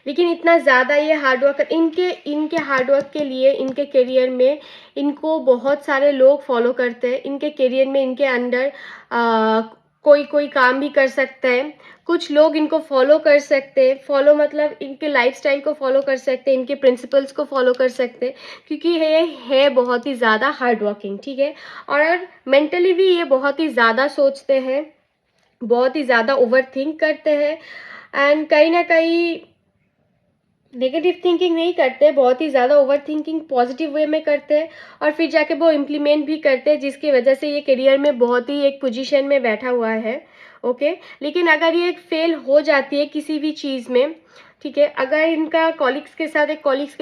लेकिन इतना ज़्यादा ये हार्डवर्क इनके हार्डवर्क के लिए इनके करियर में इनको बहुत सारे लोग फॉलो करते हैं, इनके करियर में इनके अंडर कोई काम भी कर सकते हैं, कुछ लोग इनको फॉलो कर सकते हैं, फॉलो मतलब इनके लाइफस्टाइल को फॉलो कर सकते हैं, इनके प्रिंसिपल्स को फॉलो कर सकते हैं, क्योंकि ये है बहुत ही ज़्यादा हार्ड वर्किंग, ठीक है। और मेंटली भी ये बहुत ही ज़्यादा सोचते हैं, बहुत ही ज़्यादा ओवर थिंक करते हैं, एंड कहीं ना कहीं नेगेटिव थिंकिंग नहीं करते, बहुत ही ज़्यादा ओवर थिंकिंग पॉजिटिव वे में करते हैं, और फिर जाके वो इम्प्लीमेंट भी करते हैं, जिसकी वजह से ये करियर में बहुत ही एक पोजीशन में बैठा हुआ है, ओके। लेकिन अगर ये फेल हो जाती है किसी भी चीज़ में, ठीक है, अगर इनका कॉलिग्स के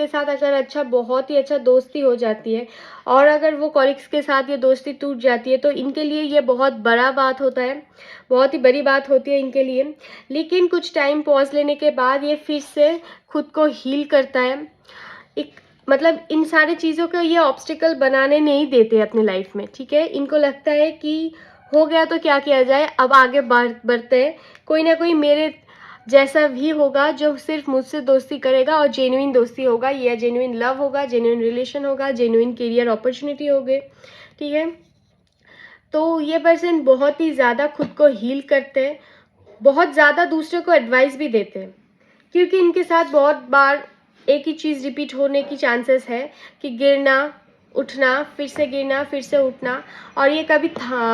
साथ अगर अच्छा बहुत ही अच्छा दोस्ती हो जाती है और अगर वो कॉलिग्स के साथ ये दोस्ती टूट जाती है तो इनके लिए ये बहुत बड़ा बात होता है, बहुत ही बड़ी बात होती है इनके लिए। लेकिन कुछ टाइम पॉज लेने के बाद ये फिर से खुद को हील करता है। एक मतलब इन सारी चीज़ों को ये ऑब्स्टिकल बनाने नहीं देते अपनी लाइफ में, ठीक है। इनको लगता है कि हो गया तो क्या किया जाए, अब आगे बढ़ते हैं, कोई ना कोई मेरे जैसा भी होगा जो सिर्फ मुझसे दोस्ती करेगा और जेन्युइन दोस्ती होगा, या जेन्युइन लव होगा, जेन्युइन रिलेशन होगा, जेन्युइन करियर अपॉर्चुनिटी होगी, ठीक है। तो ये पर्सन बहुत ही ज़्यादा खुद को हील करते हैं, बहुत ज़्यादा दूसरे को एडवाइस भी देते हैं, क्योंकि इनके साथ बहुत बार एक ही चीज़ रिपीट होने की चांसेस है कि गिरना उठना, फिर से गिरना, फिर से उठना, और ये कभी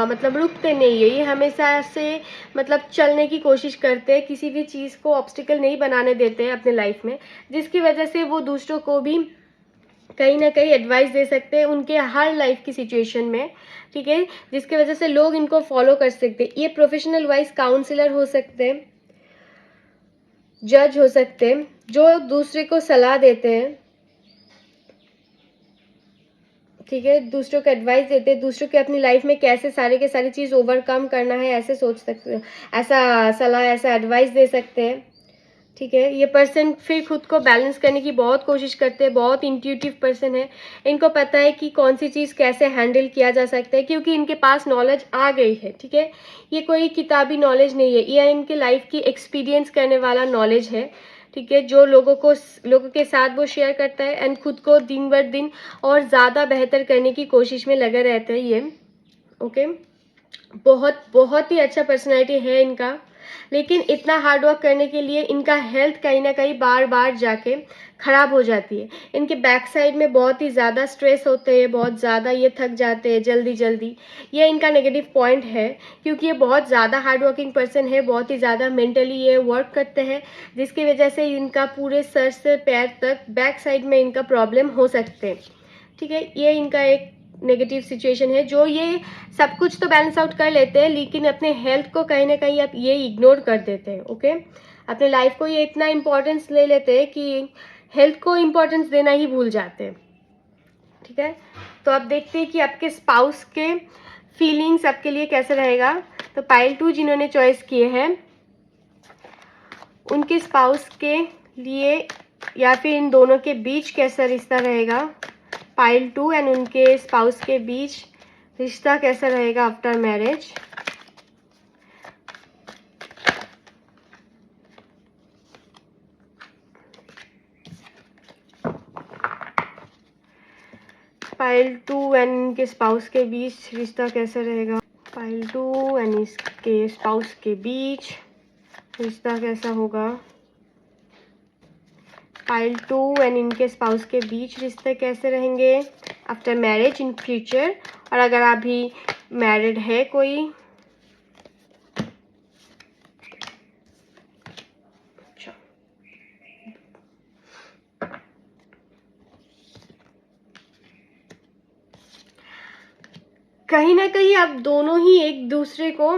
मतलब रुकते नहीं है, ये हमेशा से मतलब चलने की कोशिश करते हैं, किसी भी चीज़ को ऑब्स्टिकल नहीं बनाने देते हैं अपने लाइफ में, जिसकी वजह से वो दूसरों को भी कहीं ना कहीं एडवाइस दे सकते हैं उनके हर लाइफ की सिचुएशन में, ठीक है, जिसकी वजह से लोग इनको फॉलो कर सकते हैं। ये प्रोफेशनल वाइज काउंसलर हो सकते हैं, जज हो सकते हैं, जो दूसरे को सलाह देते हैं, ठीक है, दूसरों को एडवाइस देते हैं, दूसरों के अपनी लाइफ में कैसे सारे के सारी चीज़ ओवरकम करना है ऐसे सोच सकते हैं, ऐसा सलाह ऐसा एडवाइस दे सकते हैं, ठीक है। ये पर्सन फिर खुद को बैलेंस करने की बहुत कोशिश करते हैं, बहुत इंट्यूटिव पर्सन है, इनको पता है कि कौन सी चीज़ कैसे हैंडल किया जा सकता है, क्योंकि इनके पास नॉलेज आ गई है, ठीक है। ये कोई किताबी नॉलेज नहीं है, ये इनके लाइफ की एक्सपीरियंस करने वाला नॉलेज है, ठीक है, जो लोगों के साथ वो शेयर करता है एंड खुद को दिन बर दिन और ज़्यादा बेहतर करने की कोशिश में लगा रहता है ये, ओके। बहुत बहुत ही अच्छा पर्सनैलिटी है इनका, लेकिन इतना हार्ड वर्क करने के लिए इनका हेल्थ कहीं ना कहीं बार बार जाके ख़राब हो जाती है। इनके बैक साइड में बहुत ही ज़्यादा स्ट्रेस होते हैं, बहुत ज़्यादा ये थक जाते हैं जल्दी जल्दी, ये इनका नेगेटिव पॉइंट है, क्योंकि ये बहुत ज़्यादा हार्ड वर्किंग पर्सन है, बहुत ही ज़्यादा मेंटली ये वर्क करते हैं, जिसकी वजह से इनका पूरे सर से पैर तक बैक साइड में इनका प्रॉब्लम हो सकते हैं, ठीक है। ये इनका एक नेगेटिव सिचुएशन है, जो ये सब कुछ तो बैलेंस आउट कर लेते हैं लेकिन अपने हेल्थ को कहीं ना कहीं अब ये इग्नोर कर देते हैं, ओके। अपने लाइफ को ये इतना इम्पोर्टेंस ले लेते हैं कि हेल्थ को इम्पोर्टेंस देना ही भूल जाते हैं, ठीक है। तो अब देखते हैं कि आपके स्पाउस के फीलिंग्स आपके लिए कैसे रहेगा। तो पाइल 2 जिन्होंने चॉइस किए हैं, उनके स्पाउस के लिए या फिर इन दोनों के बीच कैसा रिश्ता रहेगा, पाइल 2 एंड उनके स्पाउस के बीच रिश्ता कैसा रहेगा आफ्टर मैरिज। पाइल 2 एंड इनके स्पाउस के बीच रिश्ता कैसा रहेगा, पाइल 2 एंड इसके स्पाउस के बीच रिश्ता कैसा होगा, पाइल 2 एंड इनके स्पाउस के बीच रिश्ते कैसे रहेंगे आफ्टर मैरिज इन फ्यूचर। और अगर अभी मैरिड है कोई, अच्छा, कहीं ना कहीं आप दोनों ही एक दूसरे को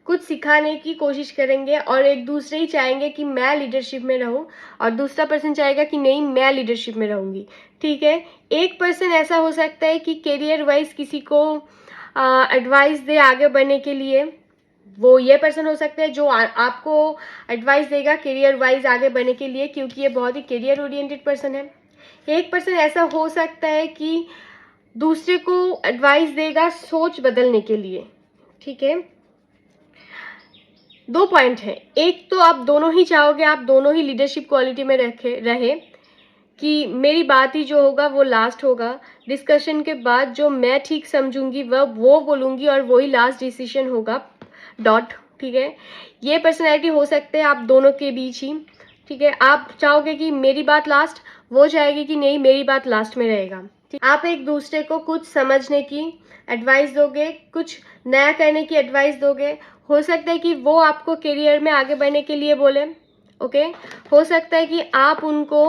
कुछ सिखाने की कोशिश करेंगे और एक दूसरे ही चाहेंगे कि मैं लीडरशिप में रहूं और दूसरा पर्सन चाहेगा कि नहीं मैं लीडरशिप में रहूंगी, ठीक है। एक पर्सन ऐसा हो सकता है कि करियर वाइज किसी को एडवाइस दे आगे बढ़ने के लिए, वो ये पर्सन हो सकता है जो आपको एडवाइस देगा करियर वाइज आगे बढ़ने के लिए, क्योंकि ये बहुत ही करियर ओरिएंटेड पर्सन है। एक पर्सन ऐसा हो सकता है कि दूसरे को एडवाइस देगा सोच बदलने के लिए, ठीक है। 2 पॉइंट है, एक तो आप दोनों ही चाहोगे, आप दोनों ही लीडरशिप क्वालिटी में रहे कि मेरी बात ही जो होगा वो लास्ट होगा, डिस्कशन के बाद जो मैं ठीक समझूंगी वह वो बोलूँगी और वही लास्ट डिसीजन होगा, डॉट, ठीक है। ये पर्सनैलिटी हो सकते हैं आप दोनों के बीच ही, ठीक है। आप चाहोगे कि मेरी बात लास्ट, वो चाहेगी कि नहीं मेरी बात लास्ट में रहेगा, ठीक। आप एक दूसरे को कुछ समझने की एडवाइस दोगे, कुछ नया करने की एडवाइस दोगे, हो सकता है कि वो आपको करियर में आगे बढ़ने के लिए बोले, ओके। हो सकता है कि आप उनको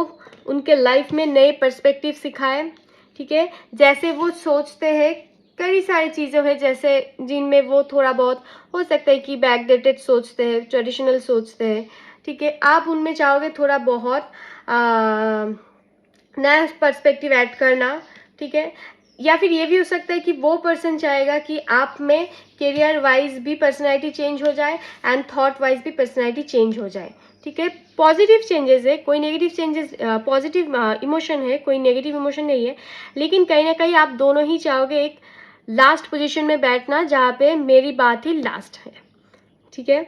उनके लाइफ में नए पर्सपेक्टिव सिखाएं, ठीक है। जैसे वो सोचते हैं कई सारी चीज़ें हैं जैसे जिनमें वो थोड़ा बहुत हो सकता है कि बैकडेटेड सोचते हैं, ट्रेडिशनल सोचते हैं, ठीक है। आप उनमें चाहोगे थोड़ा बहुत नया पर्सपेक्टिव ऐड करना, ठीक है। या फिर ये भी हो सकता है कि वो पर्सन चाहेगा कि आप में करियर वाइज भी पर्सनैलिटी चेंज हो जाए एंड थॉट वाइज भी पर्सनैलिटी चेंज हो जाए, ठीक है। पॉजिटिव चेंजेस है, कोई नेगेटिव चेंजेस, पॉजिटिव इमोशन है, कोई नेगेटिव इमोशन नहीं है। लेकिन कहीं ना कहीं आप दोनों ही चाहोगे एक लास्ट पोजीशन में बैठना जहाँ पे मेरी बात ही लास्ट है, ठीक है।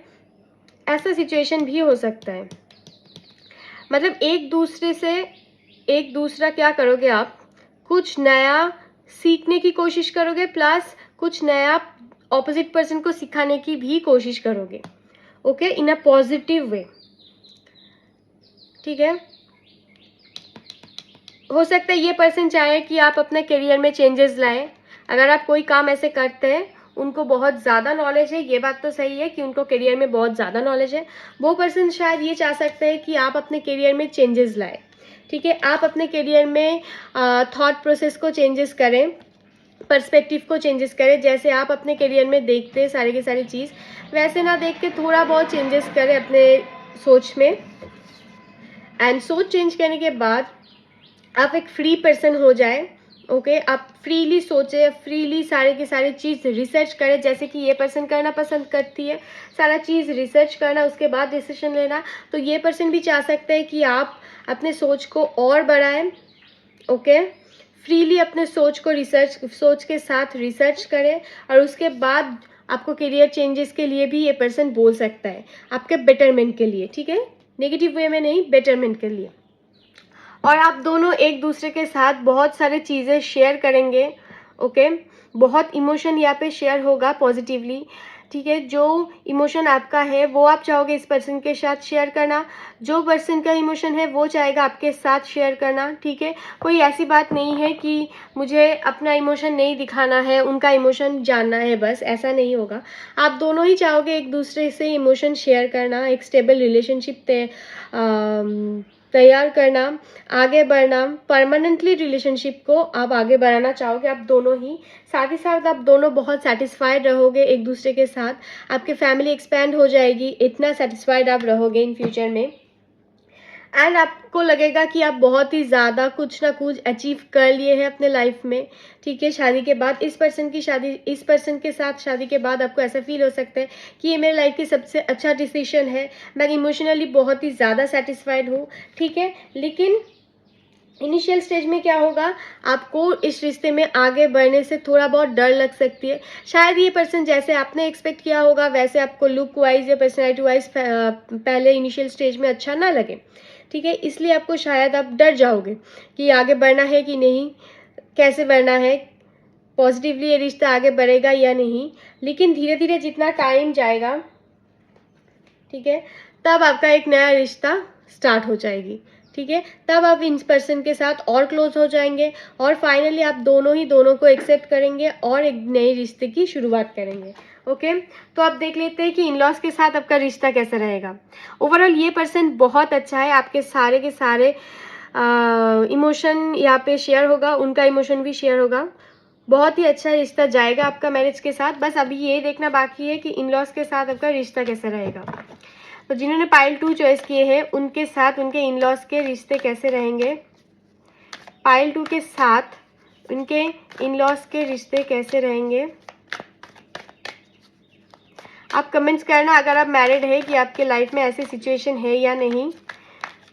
ऐसा सिचुएशन भी हो सकता है। मतलब एक दूसरा क्या करोगे आप, कुछ नया सीखने की कोशिश करोगे प्लस कुछ नया ऑपोजिट पर्सन को सिखाने की भी कोशिश करोगे, okay, in a positive way, ठीक है। हो सकता है ये पर्सन चाहे कि आप अपने करियर में चेंजेस लाएं। अगर आप कोई काम ऐसे करते हैं, उनको बहुत ज़्यादा नॉलेज है, ये बात तो सही है कि उनको करियर में बहुत ज़्यादा नॉलेज है, वो पर्सन शायद ये चाह सकते हैं कि आप अपने करियर में चेंजेस लाएं, ठीक है। आप अपने करियर में थॉट प्रोसेस को चेंजेस करें, पर्सपेक्टिव को चेंजेस करें। जैसे आप अपने करियर में देखते हैं सारी की सारी चीज़, वैसे ना देख के थोड़ा बहुत चेंजेस करें अपने सोच में। एंड सोच चेंज करने के बाद आप एक फ्री पर्सन हो जाए, ओके। आप फ्रीली सोचे, फ्रीली सारे की सारी चीज़ रिसर्च करें, जैसे कि ये पर्सन करना पसंद करती है, सारा चीज़ रिसर्च करना, उसके बाद डिसीजन लेना। तो ये पर्सन भी चाह सकते हैं कि आप अपने सोच को और बढ़ाएं, ओके। फ्रीली अपने सोच को सोच के साथ रिसर्च करें, और उसके बाद आपको करियर चेंजेस के लिए भी ये पर्सन बोल सकता है, आपके बेटरमेंट के लिए, ठीक है। नेगेटिव वे में नहीं, बेटरमेंट के लिए। और आप दोनों एक दूसरे के साथ बहुत सारे चीज़ें शेयर करेंगे, ओके। बहुत इमोशन यहाँ पे शेयर होगा पॉजिटिवली, ठीक है। जो इमोशन आपका है वो आप चाहोगे इस पर्सन के साथ शेयर करना, जो पर्सन का इमोशन है वो चाहेगा आपके साथ शेयर करना, ठीक है। कोई ऐसी बात नहीं है कि मुझे अपना इमोशन नहीं दिखाना है, उनका इमोशन जानना है, बस ऐसा नहीं होगा। आप दोनों ही चाहोगे एक दूसरे से इमोशन शेयर करना, एक स्टेबल रिलेशनशिप तैयार करना, आगे बढ़ना, परमानेंटली रिलेशनशिप को आप आगे बढ़ाना चाहोगे आप दोनों ही। साथ ही साथ आप दोनों बहुत सेटिस्फाइड रहोगे एक दूसरे के साथ, आपकी फैमिली एक्सपेंड हो जाएगी, इतना सेटिस्फाइड आप रहोगे इन फ्यूचर में। एंड आपको लगेगा कि आप बहुत ही ज़्यादा कुछ ना कुछ अचीव कर लिए हैं अपने लाइफ में, ठीक है। शादी के बाद इस पर्सन के साथ शादी के बाद आपको ऐसा फील हो सकता है कि ये मेरे लाइफ की सबसे अच्छा डिसीजन है, मैं इमोशनली बहुत ही ज़्यादा सेटिस्फाइड हूँ, ठीक है। लेकिन इनिशियल स्टेज में क्या होगा, आपको इस रिश्ते में आगे बढ़ने से थोड़ा बहुत डर लग सकती है। शायद ये पर्सन जैसे आपने एक्सपेक्ट किया होगा वैसे आपको लुक वाइज या पर्सनैलिटी वाइज पहले इनिशियल स्टेज में अच्छा ना लगे, ठीक है। इसलिए आपको शायद आप डर जाओगे कि आगे बढ़ना है कि नहीं, कैसे बढ़ना है, पॉजिटिवली ये रिश्ता आगे बढ़ेगा या नहीं। लेकिन धीरे धीरे जितना टाइम जाएगा, ठीक है, तब आपका एक नया रिश्ता स्टार्ट हो जाएगी, ठीक है। तब आप इन पर्सन के साथ और क्लोज हो जाएंगे और फाइनली आप दोनों को एक्सेप्ट करेंगे और एक नए रिश्ते की शुरुआत करेंगे, ओके। तो आप देख लेते हैं कि इन लॉज के साथ आपका रिश्ता कैसा रहेगा। ओवरऑल ये पर्सन बहुत अच्छा है, आपके सारे के सारे इमोशन यहाँ पे शेयर होगा, उनका इमोशन भी शेयर होगा, बहुत ही अच्छा रिश्ता जाएगा आपका मैरिज के साथ। बस अभी ये देखना बाकी है कि इन लॉज के साथ आपका रिश्ता कैसा रहेगा। तो जिन्होंने पाइल 2 चॉइस किए हैं उनके साथ उनके इन लॉज के रिश्ते कैसे रहेंगे, पाइल 2 के साथ उनके इन लॉज के रिश्ते कैसे रहेंगे, आप कमेंट्स करना अगर आप मैरिड है कि आपके लाइफ में ऐसी सिचुएशन है या नहीं,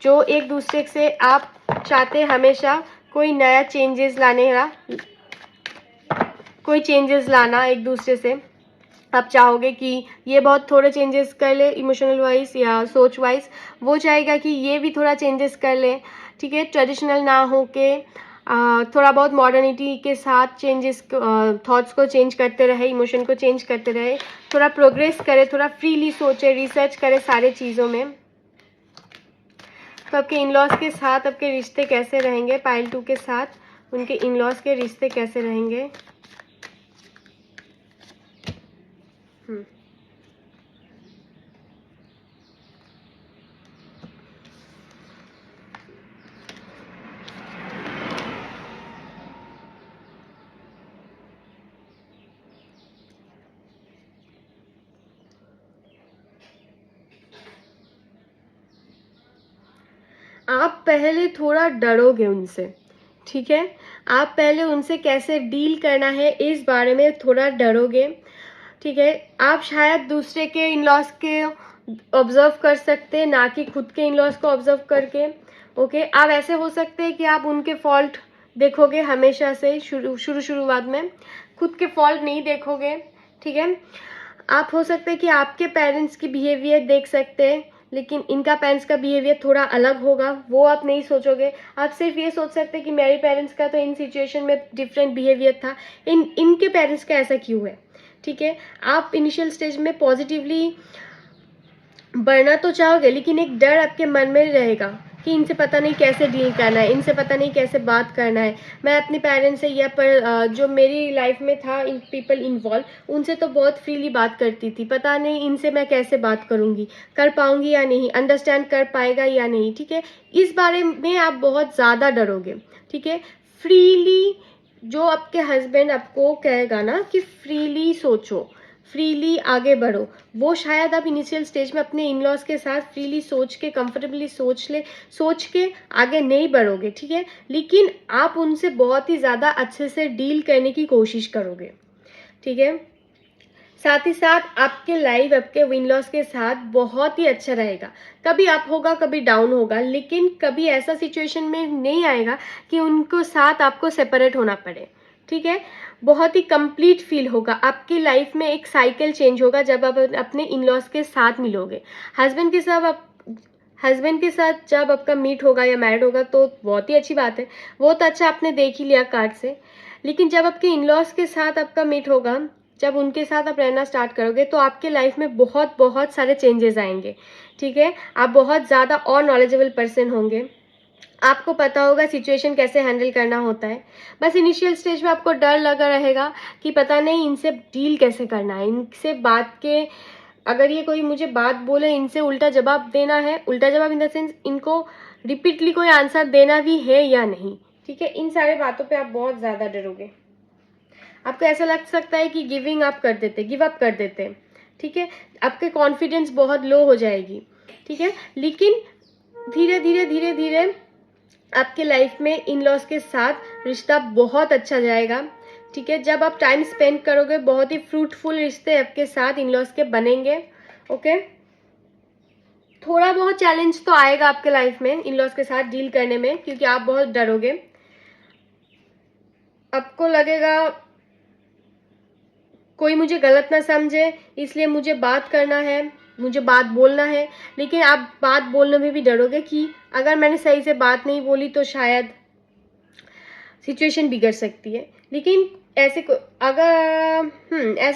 जो एक दूसरे से आप चाहते हैं हमेशा कोई नया चेंजेस लाना एक दूसरे से। आप चाहोगे कि ये बहुत थोड़े चेंजेस कर ले इमोशनल वाइज या सोच वाइज, वो चाहेगा कि ये भी थोड़ा चेंजेस कर ले, ठीक है। ट्रेडिशनल ना हो के थोड़ा बहुत मॉडर्निटी के साथ चेंजेस, थॉट्स को चेंज करते रहे, इमोशन को चेंज करते रहे, थोड़ा प्रोग्रेस करे, थोड़ा फ्रीली सोचे, रिसर्च करे सारे चीज़ों में। तो आपके इन लॉज के साथ आपके रिश्ते कैसे रहेंगे, पाइल 2 के साथ उनके इन लॉज के रिश्ते कैसे रहेंगे। आप पहले थोड़ा डरोगे उनसे, ठीक है। आप पहले उनसे कैसे डील करना है इस बारे में थोड़ा डरोगे, ठीक है। आप शायद दूसरे के इन लॉज के ऑब्जर्व कर सकते हैं, ना कि खुद के इन लॉज को ऑब्जर्व करके, ओके। आप ऐसे हो सकते हैं कि आप उनके फॉल्ट देखोगे हमेशा से, शुरुआत में खुद के फॉल्ट नहीं देखोगे, ठीक है। आप हो सकते हैं कि आपके पेरेंट्स की बिहेवियर देख सकते हैं, लेकिन इनका पेरेंट्स का बिहेवियर थोड़ा अलग होगा, वो आप नहीं सोचोगे। आप सिर्फ ये सोच सकते हैं कि मेरे पेरेंट्स का तो इन सिचुएशन में डिफरेंट बिहेवियर था, इनके पेरेंट्स का ऐसा क्यों है, ठीक है। आप इनिशियल स्टेज में पॉजिटिवली बढ़ना तो चाहोगे, लेकिन एक डर आपके मन में रहेगा कि इनसे पता नहीं कैसे डील करना है, इनसे पता नहीं कैसे बात करना है। मैं अपने पेरेंट्स से या पर जो मेरी लाइफ में था इन पीपल इन्वॉल्व, उनसे तो बहुत फ्रीली बात करती थी, पता नहीं इनसे मैं कैसे बात करूँगी, कर पाऊँगी या नहीं, अंडरस्टैंड कर पाएगा या नहीं, ठीक है। इस बारे में आप बहुत ज़्यादा डरोगे, ठीक है। फ्रीली जो आपके हस्बैंड आपको कहेगा ना कि फ्रीली सोचो, फ्रीली आगे बढ़ो, वो शायद आप इनिशियल स्टेज में अपने इन लॉज के साथ फ्रीली सोच के, कंफर्टेबली सोच के आगे नहीं बढ़ोगे, ठीक है। लेकिन आप उनसे बहुत ही ज़्यादा अच्छे से डील करने की कोशिश करोगे, ठीक है। साथ ही साथ आपके लाइफ आपके इन लॉज के साथ बहुत ही अच्छा रहेगा। कभी अप होगा, कभी डाउन होगा, लेकिन कभी ऐसा सिचुएशन में नहीं आएगा कि उनको साथ आपको सेपरेट होना पड़े, ठीक है। बहुत ही कंप्लीट फील होगा आपकी लाइफ में, एक साइकिल चेंज होगा जब आप अपने इन लॉज के साथ मिलोगे। हस्बैंड के साथ जब आपका मीट होगा या मैरिड होगा तो बहुत ही अच्छी बात है, वो तो अच्छा आपने देख ही लिया कार्ड से। लेकिन जब आपके इन लॉज के साथ आपका मीट होगा, जब उनके साथ आप रहना स्टार्ट करोगे, तो आपके लाइफ में बहुत बहुत सारे चेंजेस आएंगे, ठीक है। आप बहुत ज़्यादा और नॉलेजेबल पर्सन होंगे, आपको पता होगा सिचुएशन कैसे हैंडल करना होता है। बस इनिशियल स्टेज में आपको डर लगा रहेगा कि पता नहीं इनसे डील कैसे करना है, इनसे बात के, अगर ये कोई मुझे बात बोले इनसे उल्टा जवाब देना है, उल्टा जवाब इन द सेंस इनको रिपीटली कोई आंसर देना भी है या नहीं, ठीक है। इन सारे बातों पे आप बहुत ज़्यादा डरोगे। आपको ऐसा लग सकता है कि गिव अप कर देते, ठीक है। आपके कॉन्फिडेंस बहुत लो हो जाएगी, ठीक है। लेकिन धीरे धीरे आपके लाइफ में इन लॉज के साथ रिश्ता बहुत अच्छा जाएगा, ठीक है। जब आप टाइम स्पेंड करोगे, बहुत ही फ्रूटफुल रिश्ते आपके साथ इन लॉज के बनेंगे, ओके। थोड़ा बहुत चैलेंज तो आएगा आपके लाइफ में इन लॉज के साथ डील करने में, क्योंकि आप बहुत डरोगे। आपको लगेगा कोई मुझे गलत ना समझे, इसलिए मुझे बात करना है, मुझे बात बोलना है। लेकिन आप बात बोलने में भी डरोगे कि अगर मैंने सही से बात नहीं बोली तो शायद सिचुएशन बिगड़ सकती है। लेकिन ऐसे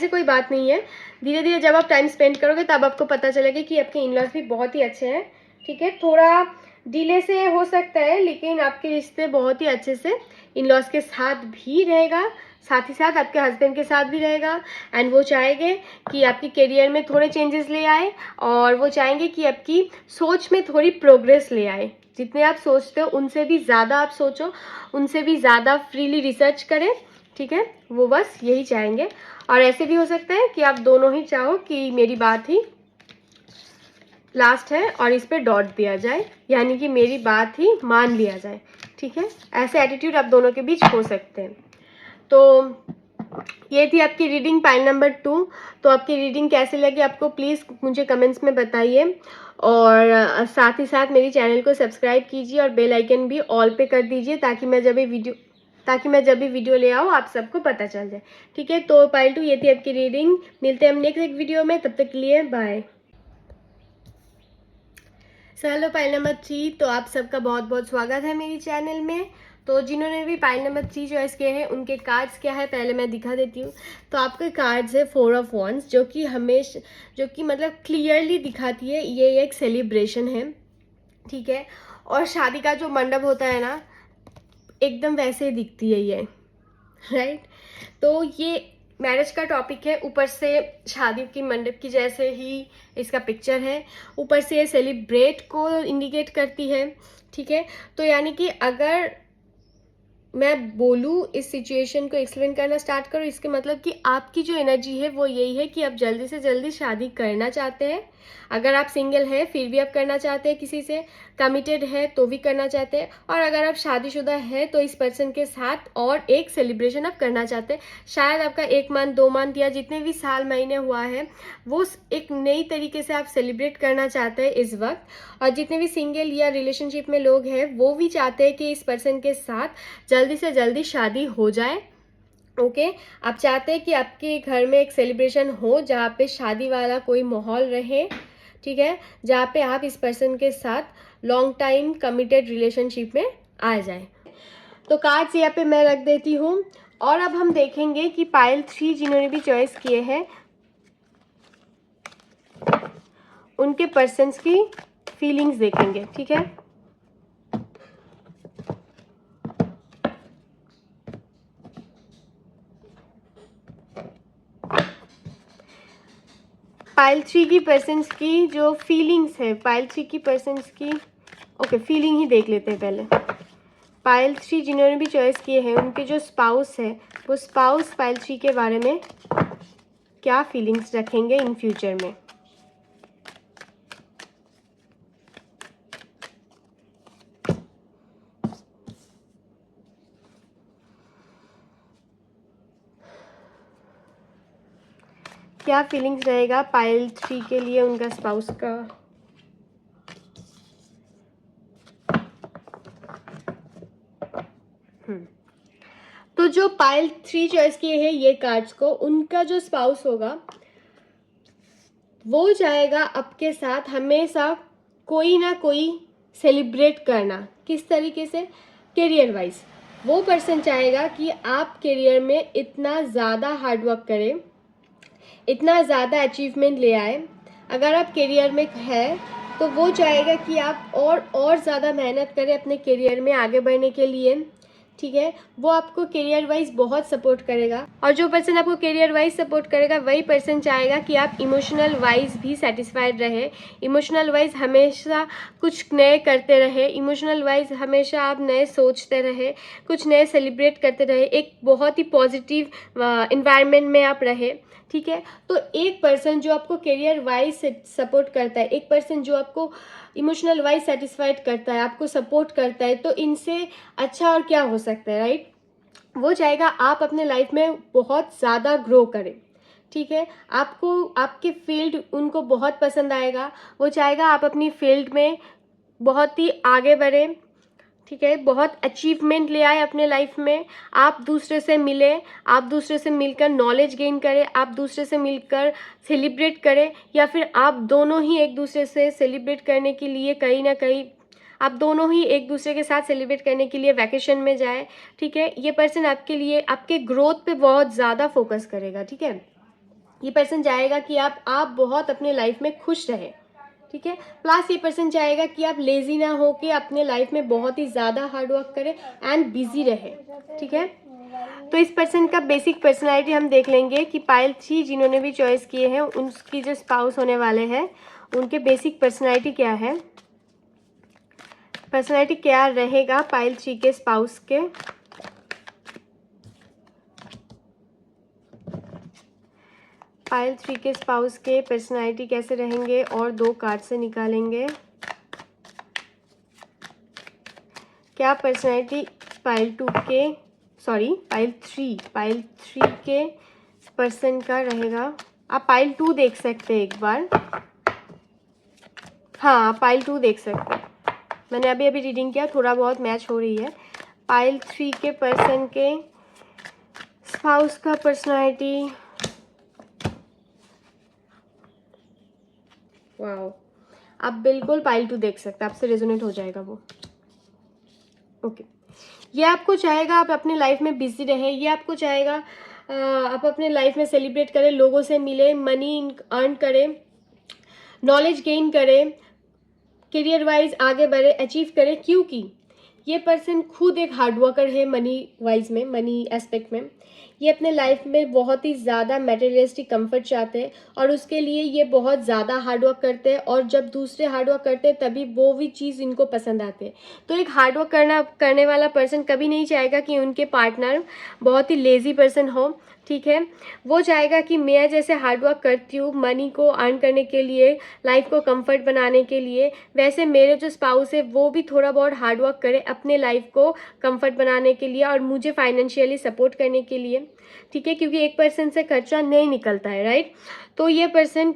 कोई बात नहीं है। धीरे धीरे जब आप टाइम स्पेंड करोगे तब आपको पता चलेगा कि आपके इन लॉज भी बहुत ही अच्छे हैं, ठीक है। थोड़ा डिले से हो सकता है, लेकिन आपके रिश्ते बहुत ही अच्छे से इन लॉज के साथ भी रहेगा, साथ ही साथ आपके हस्बैंड के साथ भी रहेगा। एंड वो चाहेंगे कि आपके करियर में थोड़े चेंजेस ले आए, और वो चाहेंगे कि आपकी सोच में थोड़ी प्रोग्रेस ले आए। जितने आप सोचते हो उनसे भी ज़्यादा आप सोचो, उनसे भी ज़्यादा फ्रीली रिसर्च करें, ठीक है। वो बस यही चाहेंगे। और ऐसे भी हो सकता है कि आप दोनों ही चाहो कि मेरी बात ही लास्ट है और इस पर डॉट दिया जाए, यानी कि मेरी बात ही मान लिया जाए, ठीक है। ऐसे एटीट्यूड आप दोनों के बीच हो सकते हैं। तो ये थी आपकी रीडिंग पाइल नंबर 2। तो आपकी रीडिंग कैसी लगी आपको प्लीज़ मुझे कमेंट्स में बताइए, और साथ ही साथ मेरी चैनल को सब्सक्राइब कीजिए और बेल आइकन भी ऑल पे कर दीजिए, ताकि मैं जब भी वीडियो ले आऊँ आप सबको पता चल जाए, ठीक है। तो पाइल 2 ये थी आपकी रीडिंग। मिलते हैं हम नेक्स्ट एक वीडियो में, तब तक के लिए बाय। हेलो पाइल नंबर 3, तो आप सबका बहुत बहुत स्वागत है मेरी चैनल में। तो जिन्होंने भी पाइल नंबर 3 चॉइस किए हैं उनके कार्ड्स क्या है पहले मैं दिखा देती हूँ। तो आपके कार्ड्स है 4 ऑफ वॉन्ड्स, जो कि मतलब क्लियरली दिखाती है ये एक सेलिब्रेशन है, ठीक है। और शादी का जो मंडप होता है ना, एकदम वैसे ही दिखती है ये, राइट। तो ये मैरिज का टॉपिक है, ऊपर से शादी की मंडप की जैसे ही इसका पिक्चर है, ऊपर से ये सेलिब्रेट को इंडिकेट करती है, ठीक है। तो यानी कि अगर मैं बोलूँ इस सिचुएशन को एक्सप्लेन करना स्टार्ट करूँ, इसके मतलब कि आपकी जो एनर्जी है वो यही है कि आप जल्दी से जल्दी शादी करना चाहते हैं, अगर आप सिंगल है फिर भी आप करना चाहते हैं किसी से, कमिटेड है तो भी करना चाहते हैं, और अगर आप शादीशुदा है तो इस पर्सन के साथ और एक सेलिब्रेशन आप करना चाहते हैं। शायद आपका 1 मंथ 2 मंथ या जितने भी साल महीने हुआ है वो एक नई तरीके से आप सेलिब्रेट करना चाहते हैं इस वक्त। और जितने भी सिंगल या रिलेशनशिप में लोग हैं वो भी चाहते हैं कि इस पर्सन के साथ जल्दी से जल्दी शादी हो जाए। ओके आप चाहते हैं कि आपके घर में एक सेलिब्रेशन हो जहाँ पे शादी वाला कोई माहौल रहे, ठीक है, जहाँ पे आप इस पर्सन के साथ लॉन्ग टाइम कमिटेड रिलेशनशिप में आ जाए। तो कार्ड्स यहाँ पे मैं रख देती हूँ, और अब हम देखेंगे कि पाइल 3 जिन्होंने भी चॉइस किए हैं उनके पर्सन्स की फीलिंग्स देखेंगे, ठीक है। पाइल 3 की पर्सन्स की जो फीलिंग्स है, पाइल 3 की पर्सन्स की ओके फीलिंग ही देख लेते हैं पहले। पाइल 3 जिन्होंने भी चॉइस किए हैं उनके जो स्पाउस है वो स्पाउस पाइल 3 के बारे में क्या फीलिंग्स रखेंगे इन फ्यूचर में। क्या फीलिंग्स रहेगा पाइल 3 के लिए उनका स्पाउस का। तो जो पाइल 3 चॉइस किए हैं ये कार्ड्स को, उनका जो स्पाउस होगा वो जाएगा आपके साथ हमेशा कोई ना कोई सेलिब्रेट करना। किस तरीके से? करियर वाइज वो पर्सन चाहेगा कि आप करियर में इतना ज़्यादा हार्डवर्क करें, इतना ज़्यादा अचीवमेंट ले आए। अगर आप करियर में है तो वो चाहेगा कि आप और ज़्यादा मेहनत करें अपने करियर में आगे बढ़ने के लिए, ठीक है। वो आपको करियर वाइज बहुत सपोर्ट करेगा, और जो पर्सन आपको करियर वाइज सपोर्ट करेगा वही पर्सन चाहेगा कि आप इमोशनल वाइज भी सेटिस्फाइड रहे, इमोशनल वाइज हमेशा कुछ नए करते रहे, इमोशनल वाइज हमेशा आप नए सोचते रहे, कुछ नए सेलिब्रेट करते रहे, एक बहुत ही पॉजिटिव इन्वायरमेंट में आप रहे, ठीक है। तो एक पर्सन जो आपको करियर वाइज सपोर्ट करता है, एक पर्सन जो आपको इमोशनल वाइज सेटिस्फाइड करता है, आपको सपोर्ट करता है, तो इनसे अच्छा और क्या हो सकता है, राइट। वो चाहेगा आप अपने लाइफ में बहुत ज़्यादा ग्रो करें, ठीक है। आपको आपके फील्ड उनको बहुत पसंद आएगा, वो चाहेगा आप अपनी फील्ड में बहुत ही आगे बढ़ें, ठीक है, बहुत अचीवमेंट ले आए अपने लाइफ में। आप दूसरे से मिले, आप दूसरे से मिलकर नॉलेज गेन करें, आप दूसरे से मिलकर सेलिब्रेट करें, या फिर आप दोनों ही एक दूसरे से सेलिब्रेट करने के लिए कहीं ना कहीं आप दोनों ही एक दूसरे के साथ सेलिब्रेट करने के लिए वैकेशन में जाए, ठीक है। ये पर्सन आपके लिए आपके ग्रोथ पे बहुत ज़्यादा फोकस करेगा, ठीक है। ये पर्सन चाहेगा कि आप बहुत अपने लाइफ में खुश रहें, ठीक है। प्लस ये पर्सन चाहेगा कि आप लेजी ना हो के अपने लाइफ में बहुत ही ज़्यादा हार्डवर्क करें एंड बिजी रहे, ठीक है। तो इस पर्सन का बेसिक पर्सनालिटी हम देख लेंगे कि पाइल 3 जिन्होंने भी चॉइस किए हैं उनकी जो स्पाउस होने वाले हैं उनके बेसिक पर्सनालिटी क्या है, पर्सनालिटी क्या रहेगा पाइल 3 के स्पाउस के। पाइल 3 के स्पाउस के पर्सनालिटी कैसे रहेंगे, और 2 कार्ड से निकालेंगे। क्या पर्सनालिटी पाइल 2 के पाइल 3 के पर्सन का रहेगा। आप पाइल 2 देख सकते हैं एक बार, हाँ पाइल 2 देख सकते हैं, मैंने अभी रीडिंग किया, थोड़ा बहुत मैच हो रही है। पाइल 3 के पर्सन के स्पाउस का पर्सनालिटी, वाओ, आप बिल्कुल पाइल 2 देख सकते हैं, आपसे रेजोनेट हो जाएगा वो, ओके। ये आपको चाहेगा आप अपने लाइफ में बिजी रहे, ये आपको चाहेगा आप अपने लाइफ में सेलिब्रेट करें, लोगों से मिले, मनी अर्न करें, नॉलेज गेन करें, करियर वाइज आगे बढ़े, अचीव करें, क्योंकि ये पर्सन खुद एक हार्डवर्कर है मनी वाइज में, मनी एस्पेक्ट में। ये अपने लाइफ में बहुत ही ज़्यादा मटेरियलिस्टिक कंफर्ट चाहते हैं और उसके लिए ये बहुत ज़्यादा हार्डवर्क करते हैं, और जब दूसरे हार्डवर्क करते हैं तभी वो भी चीज़ इनको पसंद आते हैं। तो एक हार्डवर्क करने वाला पर्सन कभी नहीं चाहेगा कि उनके पार्टनर बहुत ही लेज़ी पर्सन हो, ठीक है। वो चाहेगा कि मैं जैसे हार्ड वर्क करती हूँ मनी को अर्न करने के लिए, लाइफ को कंफर्ट बनाने के लिए, वैसे मेरे जो स्पाउस है वो भी थोड़ा बहुत हार्ड वर्क करे अपने लाइफ को कंफर्ट बनाने के लिए और मुझे फाइनेंशियली सपोर्ट करने के लिए, ठीक है। क्योंकि एक पर्सन से खर्चा नहीं निकलता है, राइट। तो ये पर्सन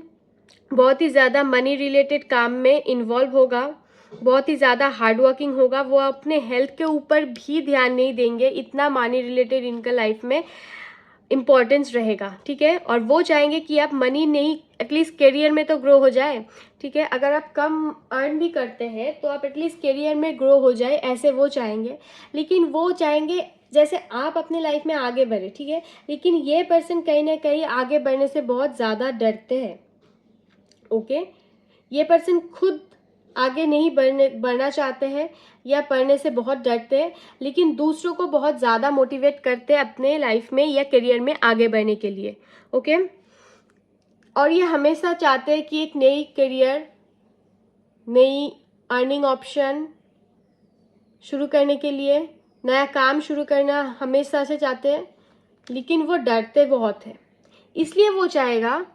बहुत ही ज़्यादा मनी रिलेटेड काम में इन्वॉल्व होगा, बहुत ही ज़्यादा हार्ड वर्किंग होगा, वो अपने हेल्थ के ऊपर भी ध्यान नहीं देंगे, इतना मनी रिलेटेड इनका लाइफ में इम्पोर्टेंस रहेगा, ठीक है। और वो चाहेंगे कि आप मनी नहीं, एटलीस्ट करियर में तो ग्रो हो जाए, ठीक है। अगर आप कम अर्न भी करते हैं तो आप एटलीस्ट करियर में ग्रो हो जाए, ऐसे वो चाहेंगे। लेकिन वो चाहेंगे जैसे आप अपने लाइफ में आगे बढ़े, ठीक है। लेकिन ये पर्सन कहीं ना कहीं आगे बढ़ने से बहुत ज़्यादा डरते हैं, ओके। ये पर्सन खुद आगे नहीं बढ़ना चाहते हैं या पढ़ने से बहुत डरते हैं, लेकिन दूसरों को बहुत ज़्यादा मोटिवेट करते हैं अपने लाइफ में या करियर में आगे बढ़ने के लिए, ओके। और ये हमेशा चाहते हैं कि एक नई करियर, नई अर्निंग ऑप्शन शुरू करने के लिए, नया काम शुरू करना हमेशा से चाहते हैं, लेकिन वो डरते बहुत हैं। इसलिए वो चाहेगा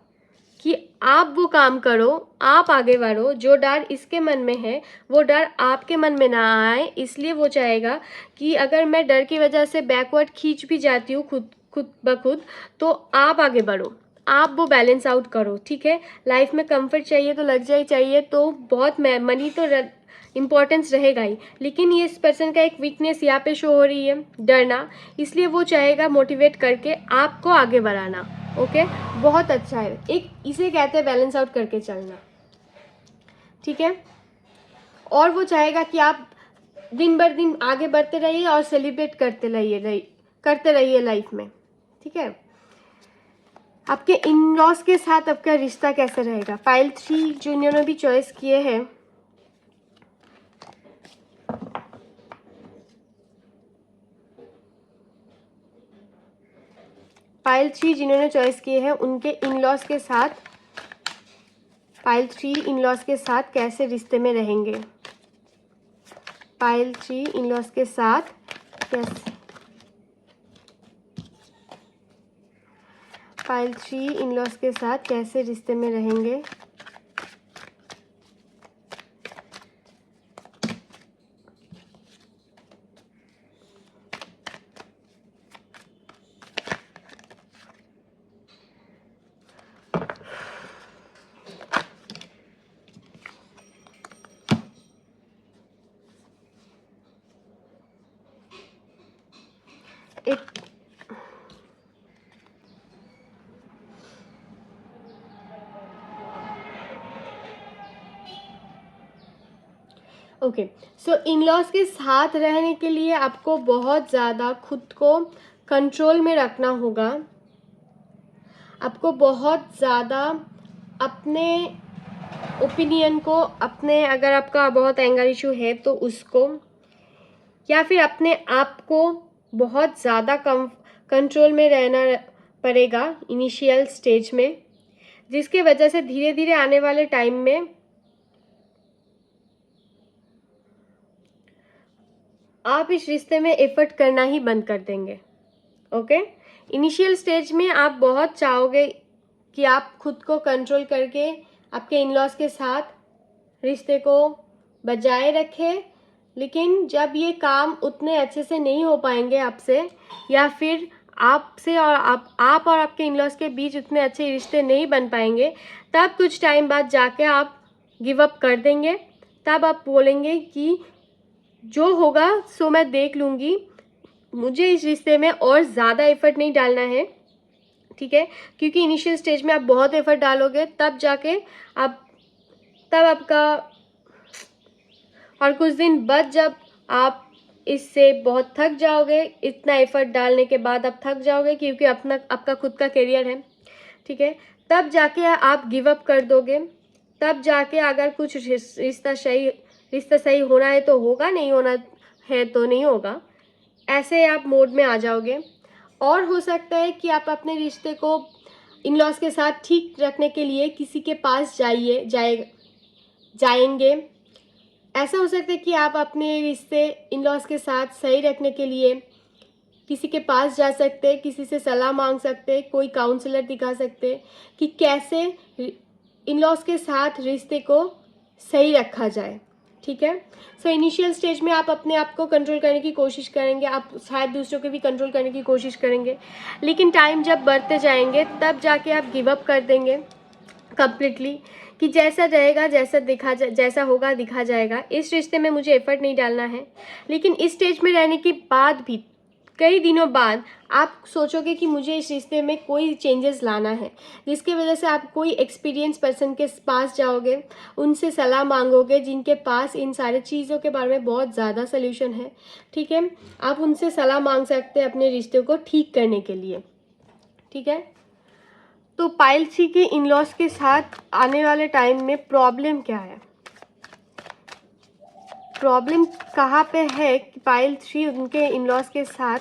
कि आप वो काम करो, आप आगे बढ़ो, जो डर इसके मन में है वो डर आपके मन में ना आए। इसलिए वो चाहेगा कि अगर मैं डर की वजह से बैकवर्ड खींच भी जाती हूँ खुद खुद ब खुद, तो आप आगे बढ़ो, आप वो बैलेंस आउट करो, ठीक है। लाइफ में कंफर्ट चाहिए तो लग्जरी चाहिए तो बहुत मनी तो इम्पोर्टेंस रहेगा ही, लेकिन ये इस पर्सन का एक वीकनेस यहाँ पे शो हो रही है, डरना। इसलिए वो चाहेगा मोटिवेट करके आपको आगे बढ़ाना, ओके। बहुत अच्छा है, एक इसे कहते हैं बैलेंस आउट करके चलना, ठीक है। और वो चाहेगा कि आप दिन भर दिन आगे बढ़ते रहिए और सेलिब्रेट करते रहिए लाइफ में, ठीक है। आपके इन लॉज के साथ आपका रिश्ता कैसे रहेगा? पाइल 3 जो इन्होंने भी चॉइस किए हैं, पाइल 3 जिन्होंने चॉइस किए हैं उनके इन लॉज के साथ, पाइल 3 इन लॉज के साथ कैसे रिश्ते में रहेंगे? पाइल 3 इन लॉज के साथ कैसे, पाइल 3 इन लॉज के साथ कैसे रिश्ते में रहेंगे? एक ओके, सो इन लॉज के साथ रहने के लिए आपको बहुत ज़्यादा खुद को कंट्रोल में रखना होगा, आपको बहुत ज़्यादा अपने ओपिनियन को, अपने अगर आपका बहुत एंगर इशू है तो उसको, या फिर अपने आप को बहुत ज़्यादा कंट्रोल में रहना पड़ेगा इनिशियल स्टेज में, जिसके वजह से धीरे धीरे आने वाले टाइम में आप इस रिश्ते में एफर्ट करना ही बंद कर देंगे, ओके। इनिशियल स्टेज में आप बहुत चाहोगे कि आप खुद को कंट्रोल करके आपके इन लॉज के साथ रिश्ते को बजाय रखें, लेकिन जब ये काम उतने अच्छे से नहीं हो पाएंगे आपसे, या फिर आपसे और आप और आपके इन लॉज के बीच उतने अच्छे रिश्ते नहीं बन पाएंगे, तब कुछ टाइम बाद जाके आप गिव अप कर देंगे। तब आप बोलेंगे कि जो होगा सो मैं देख लूँगी, मुझे इस रिश्ते में और ज़्यादा एफर्ट नहीं डालना है, ठीक है। क्योंकि इनिशियल स्टेज में आप बहुत एफर्ट डालोगे तब जाके आप, तब आपका, और कुछ दिन बाद जब आप इससे बहुत थक जाओगे, इतना एफर्ट डालने के बाद आप थक जाओगे क्योंकि अपना आपका खुद का करियर है, ठीक है। तब जाके आप गिव अप कर दोगे, तब जाके अगर कुछ रिश्ता सही होना है तो होगा, नहीं होना है तो नहीं होगा, ऐसे आप मोड में आ जाओगे। और हो सकता है कि आप अपने रिश्ते को इन लॉज के साथ ठीक रखने के लिए किसी के पास जाएंगे। ऐसा हो सकता है कि आप अपने रिश्ते इन लॉज के साथ सही रखने के लिए किसी के पास जा सकते हैं, किसी से सलाह मांग सकते हैं, कोई काउंसलर दिखा सकते हैं कि कैसे इन लॉज के साथ रिश्ते को सही रखा जाए। ठीक है। सो इनिशियल स्टेज में आप अपने आप को कंट्रोल करने की कोशिश करेंगे, आप शायद दूसरों को भी कंट्रोल करने की कोशिश करेंगे, लेकिन टाइम जब बढ़ते जाएंगे तब जाके आप गिव अप कर देंगे कम्प्लीटली कि जैसा रहेगा, जैसा होगा दिखा जाएगा, इस रिश्ते में मुझे एफर्ट नहीं डालना है। लेकिन इस स्टेज में रहने के बाद भी कई दिनों बाद आप सोचोगे कि मुझे इस रिश्ते में कोई चेंजेस लाना है, जिसकी वजह से आप कोई एक्सपीरियंस पर्सन के पास जाओगे, उनसे सलाह मांगोगे, जिनके पास इन सारे चीज़ों के बारे में बहुत ज़्यादा सोल्यूशन है। ठीक है, आप उनसे सलाह मांग सकते हैं अपने रिश्ते को ठीक करने के लिए। ठीक है। तो पाइल 3 के इन लॉज के साथ आने वाले टाइम में प्रॉब्लम क्या है, प्रॉब्लम कहाँ पे है कि पाइल 3 उनके इन लॉज के साथ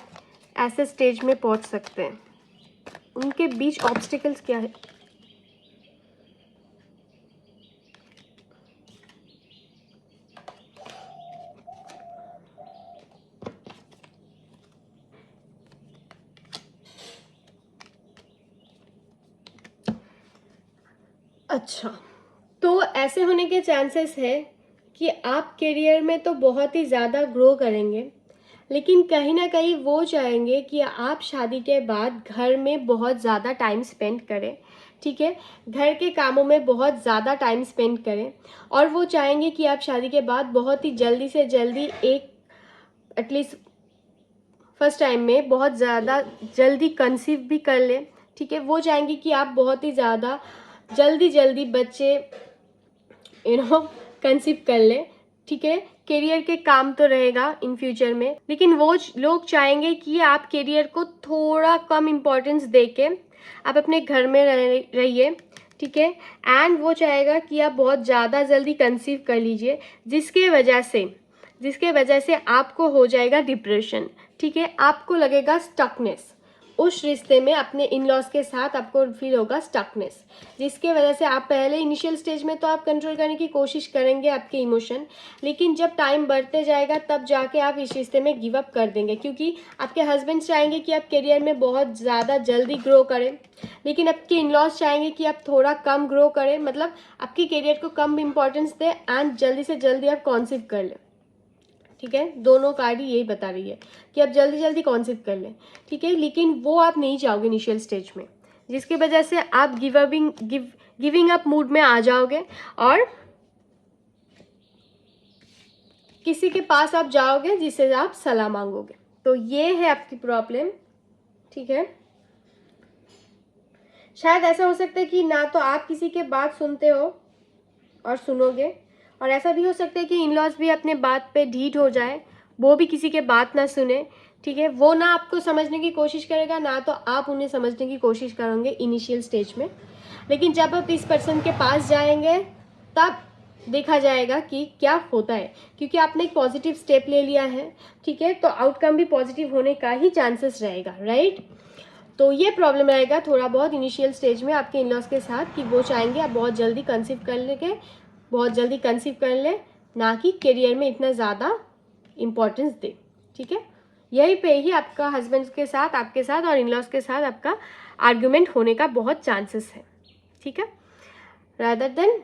ऐसे स्टेज में पहुंच सकते हैं, उनके बीच ऑब्स्टिकल्स क्या है। अच्छा, तो ऐसे होने के चांसेस है कि आप करियर में तो बहुत ही ज़्यादा ग्रो करेंगे, लेकिन कहीं ना कहीं वो चाहेंगे कि आप शादी के बाद घर में बहुत ज़्यादा टाइम स्पेंड करें। ठीक है, घर के कामों में बहुत ज़्यादा टाइम स्पेंड करें, और वो चाहेंगे कि आप शादी के बाद बहुत ही जल्दी से जल्दी एक एटलीस्ट फर्स्ट टाइम में बहुत ज़्यादा जल्दी कंसीव भी कर लें। ठीक है, वो चाहेंगे कि आप बहुत ही ज़्यादा जल्दी बच्चे कंसीव कर लें। ठीक है, करियर के काम तो रहेगा इन फ्यूचर में, लेकिन वो लोग चाहेंगे कि आप करियर को थोड़ा कम इम्पोर्टेंस दे के आप अपने घर में रहिए। ठीक है, एंड वो चाहेगा कि आप बहुत ज़्यादा जल्दी कंसीव कर लीजिए, जिसके वजह से आपको हो जाएगा डिप्रेशन। ठीक है, आपको लगेगा स्टकनेस उस रिश्ते में, अपने इन लॉज के साथ आपको फील होगा स्टकनेस, जिसके वजह से आप पहले इनिशियल स्टेज में तो आप कंट्रोल करने की कोशिश करेंगे आपके इमोशन, लेकिन जब टाइम बढ़ते जाएगा तब जाके आप इस रिश्ते में गिव अप कर देंगे, क्योंकि आपके हस्बैंड चाहेंगे कि आप करियर में बहुत ज़्यादा जल्दी ग्रो करें, लेकिन आपके इन लॉज चाहेंगे कि आप थोड़ा कम ग्रो करें, मतलब आपकी करियर को कम इंपॉर्टेंस दें एंड जल्दी से जल्दी आप कॉन्सीव कर लें। ठीक है, दोनों कार्ड यही बता रही है कि आप जल्दी कॉन्सीव कर लें। ठीक है, लेकिन वो आप नहीं चाहोगे इनिशियल स्टेज में, जिसकी वजह से आप गिविंग अप मूड में आ जाओगे और किसी के पास आप जाओगे जिससे आप सलाह मांगोगे। तो ये है आपकी प्रॉब्लम। ठीक है, शायद ऐसा हो सकता है कि ना तो आप किसी के बात सुनते हो और सुनोगे, और ऐसा भी हो सकता है कि इन लॉज भी अपने बात पे ढीठ हो जाए, वो भी किसी के बात ना सुने। ठीक है, वो ना आपको समझने की कोशिश करेगा, ना तो आप उन्हें समझने की कोशिश करोगे इनिशियल स्टेज में, लेकिन जब आप इस पर्सन के पास जाएंगे तब देखा जाएगा कि क्या होता है, क्योंकि आपने एक पॉजिटिव स्टेप ले लिया है। ठीक है, तो आउटकम भी पॉजिटिव होने का ही चांसेस रहेगा, राइट। तो ये प्रॉब्लम रहेगा थोड़ा बहुत इनिशियल स्टेज में आपके इन लॉज के साथ, कि वो चाहेंगे आप बहुत जल्दी कंसीव कर ले, ना कि करियर में इतना ज़्यादा इम्पोर्टेंस दे। ठीक है, यही पे ही आपका हस्बैंड के साथ, आपके साथ और इन लॉज के साथ आपका आर्ग्यूमेंट होने का बहुत चांसेस है। ठीक है, रादर देन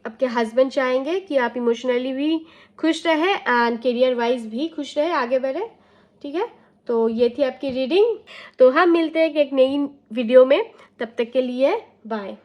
आपके हस्बैंड चाहेंगे कि आप इमोशनली भी खुश रहे एंड करियर वाइज भी खुश रहे, आगे बढ़े। ठीक है, तो ये थी आपकी रीडिंग। तो हम मिलते हैं एक नई वीडियो में, तब तक के लिए बाय।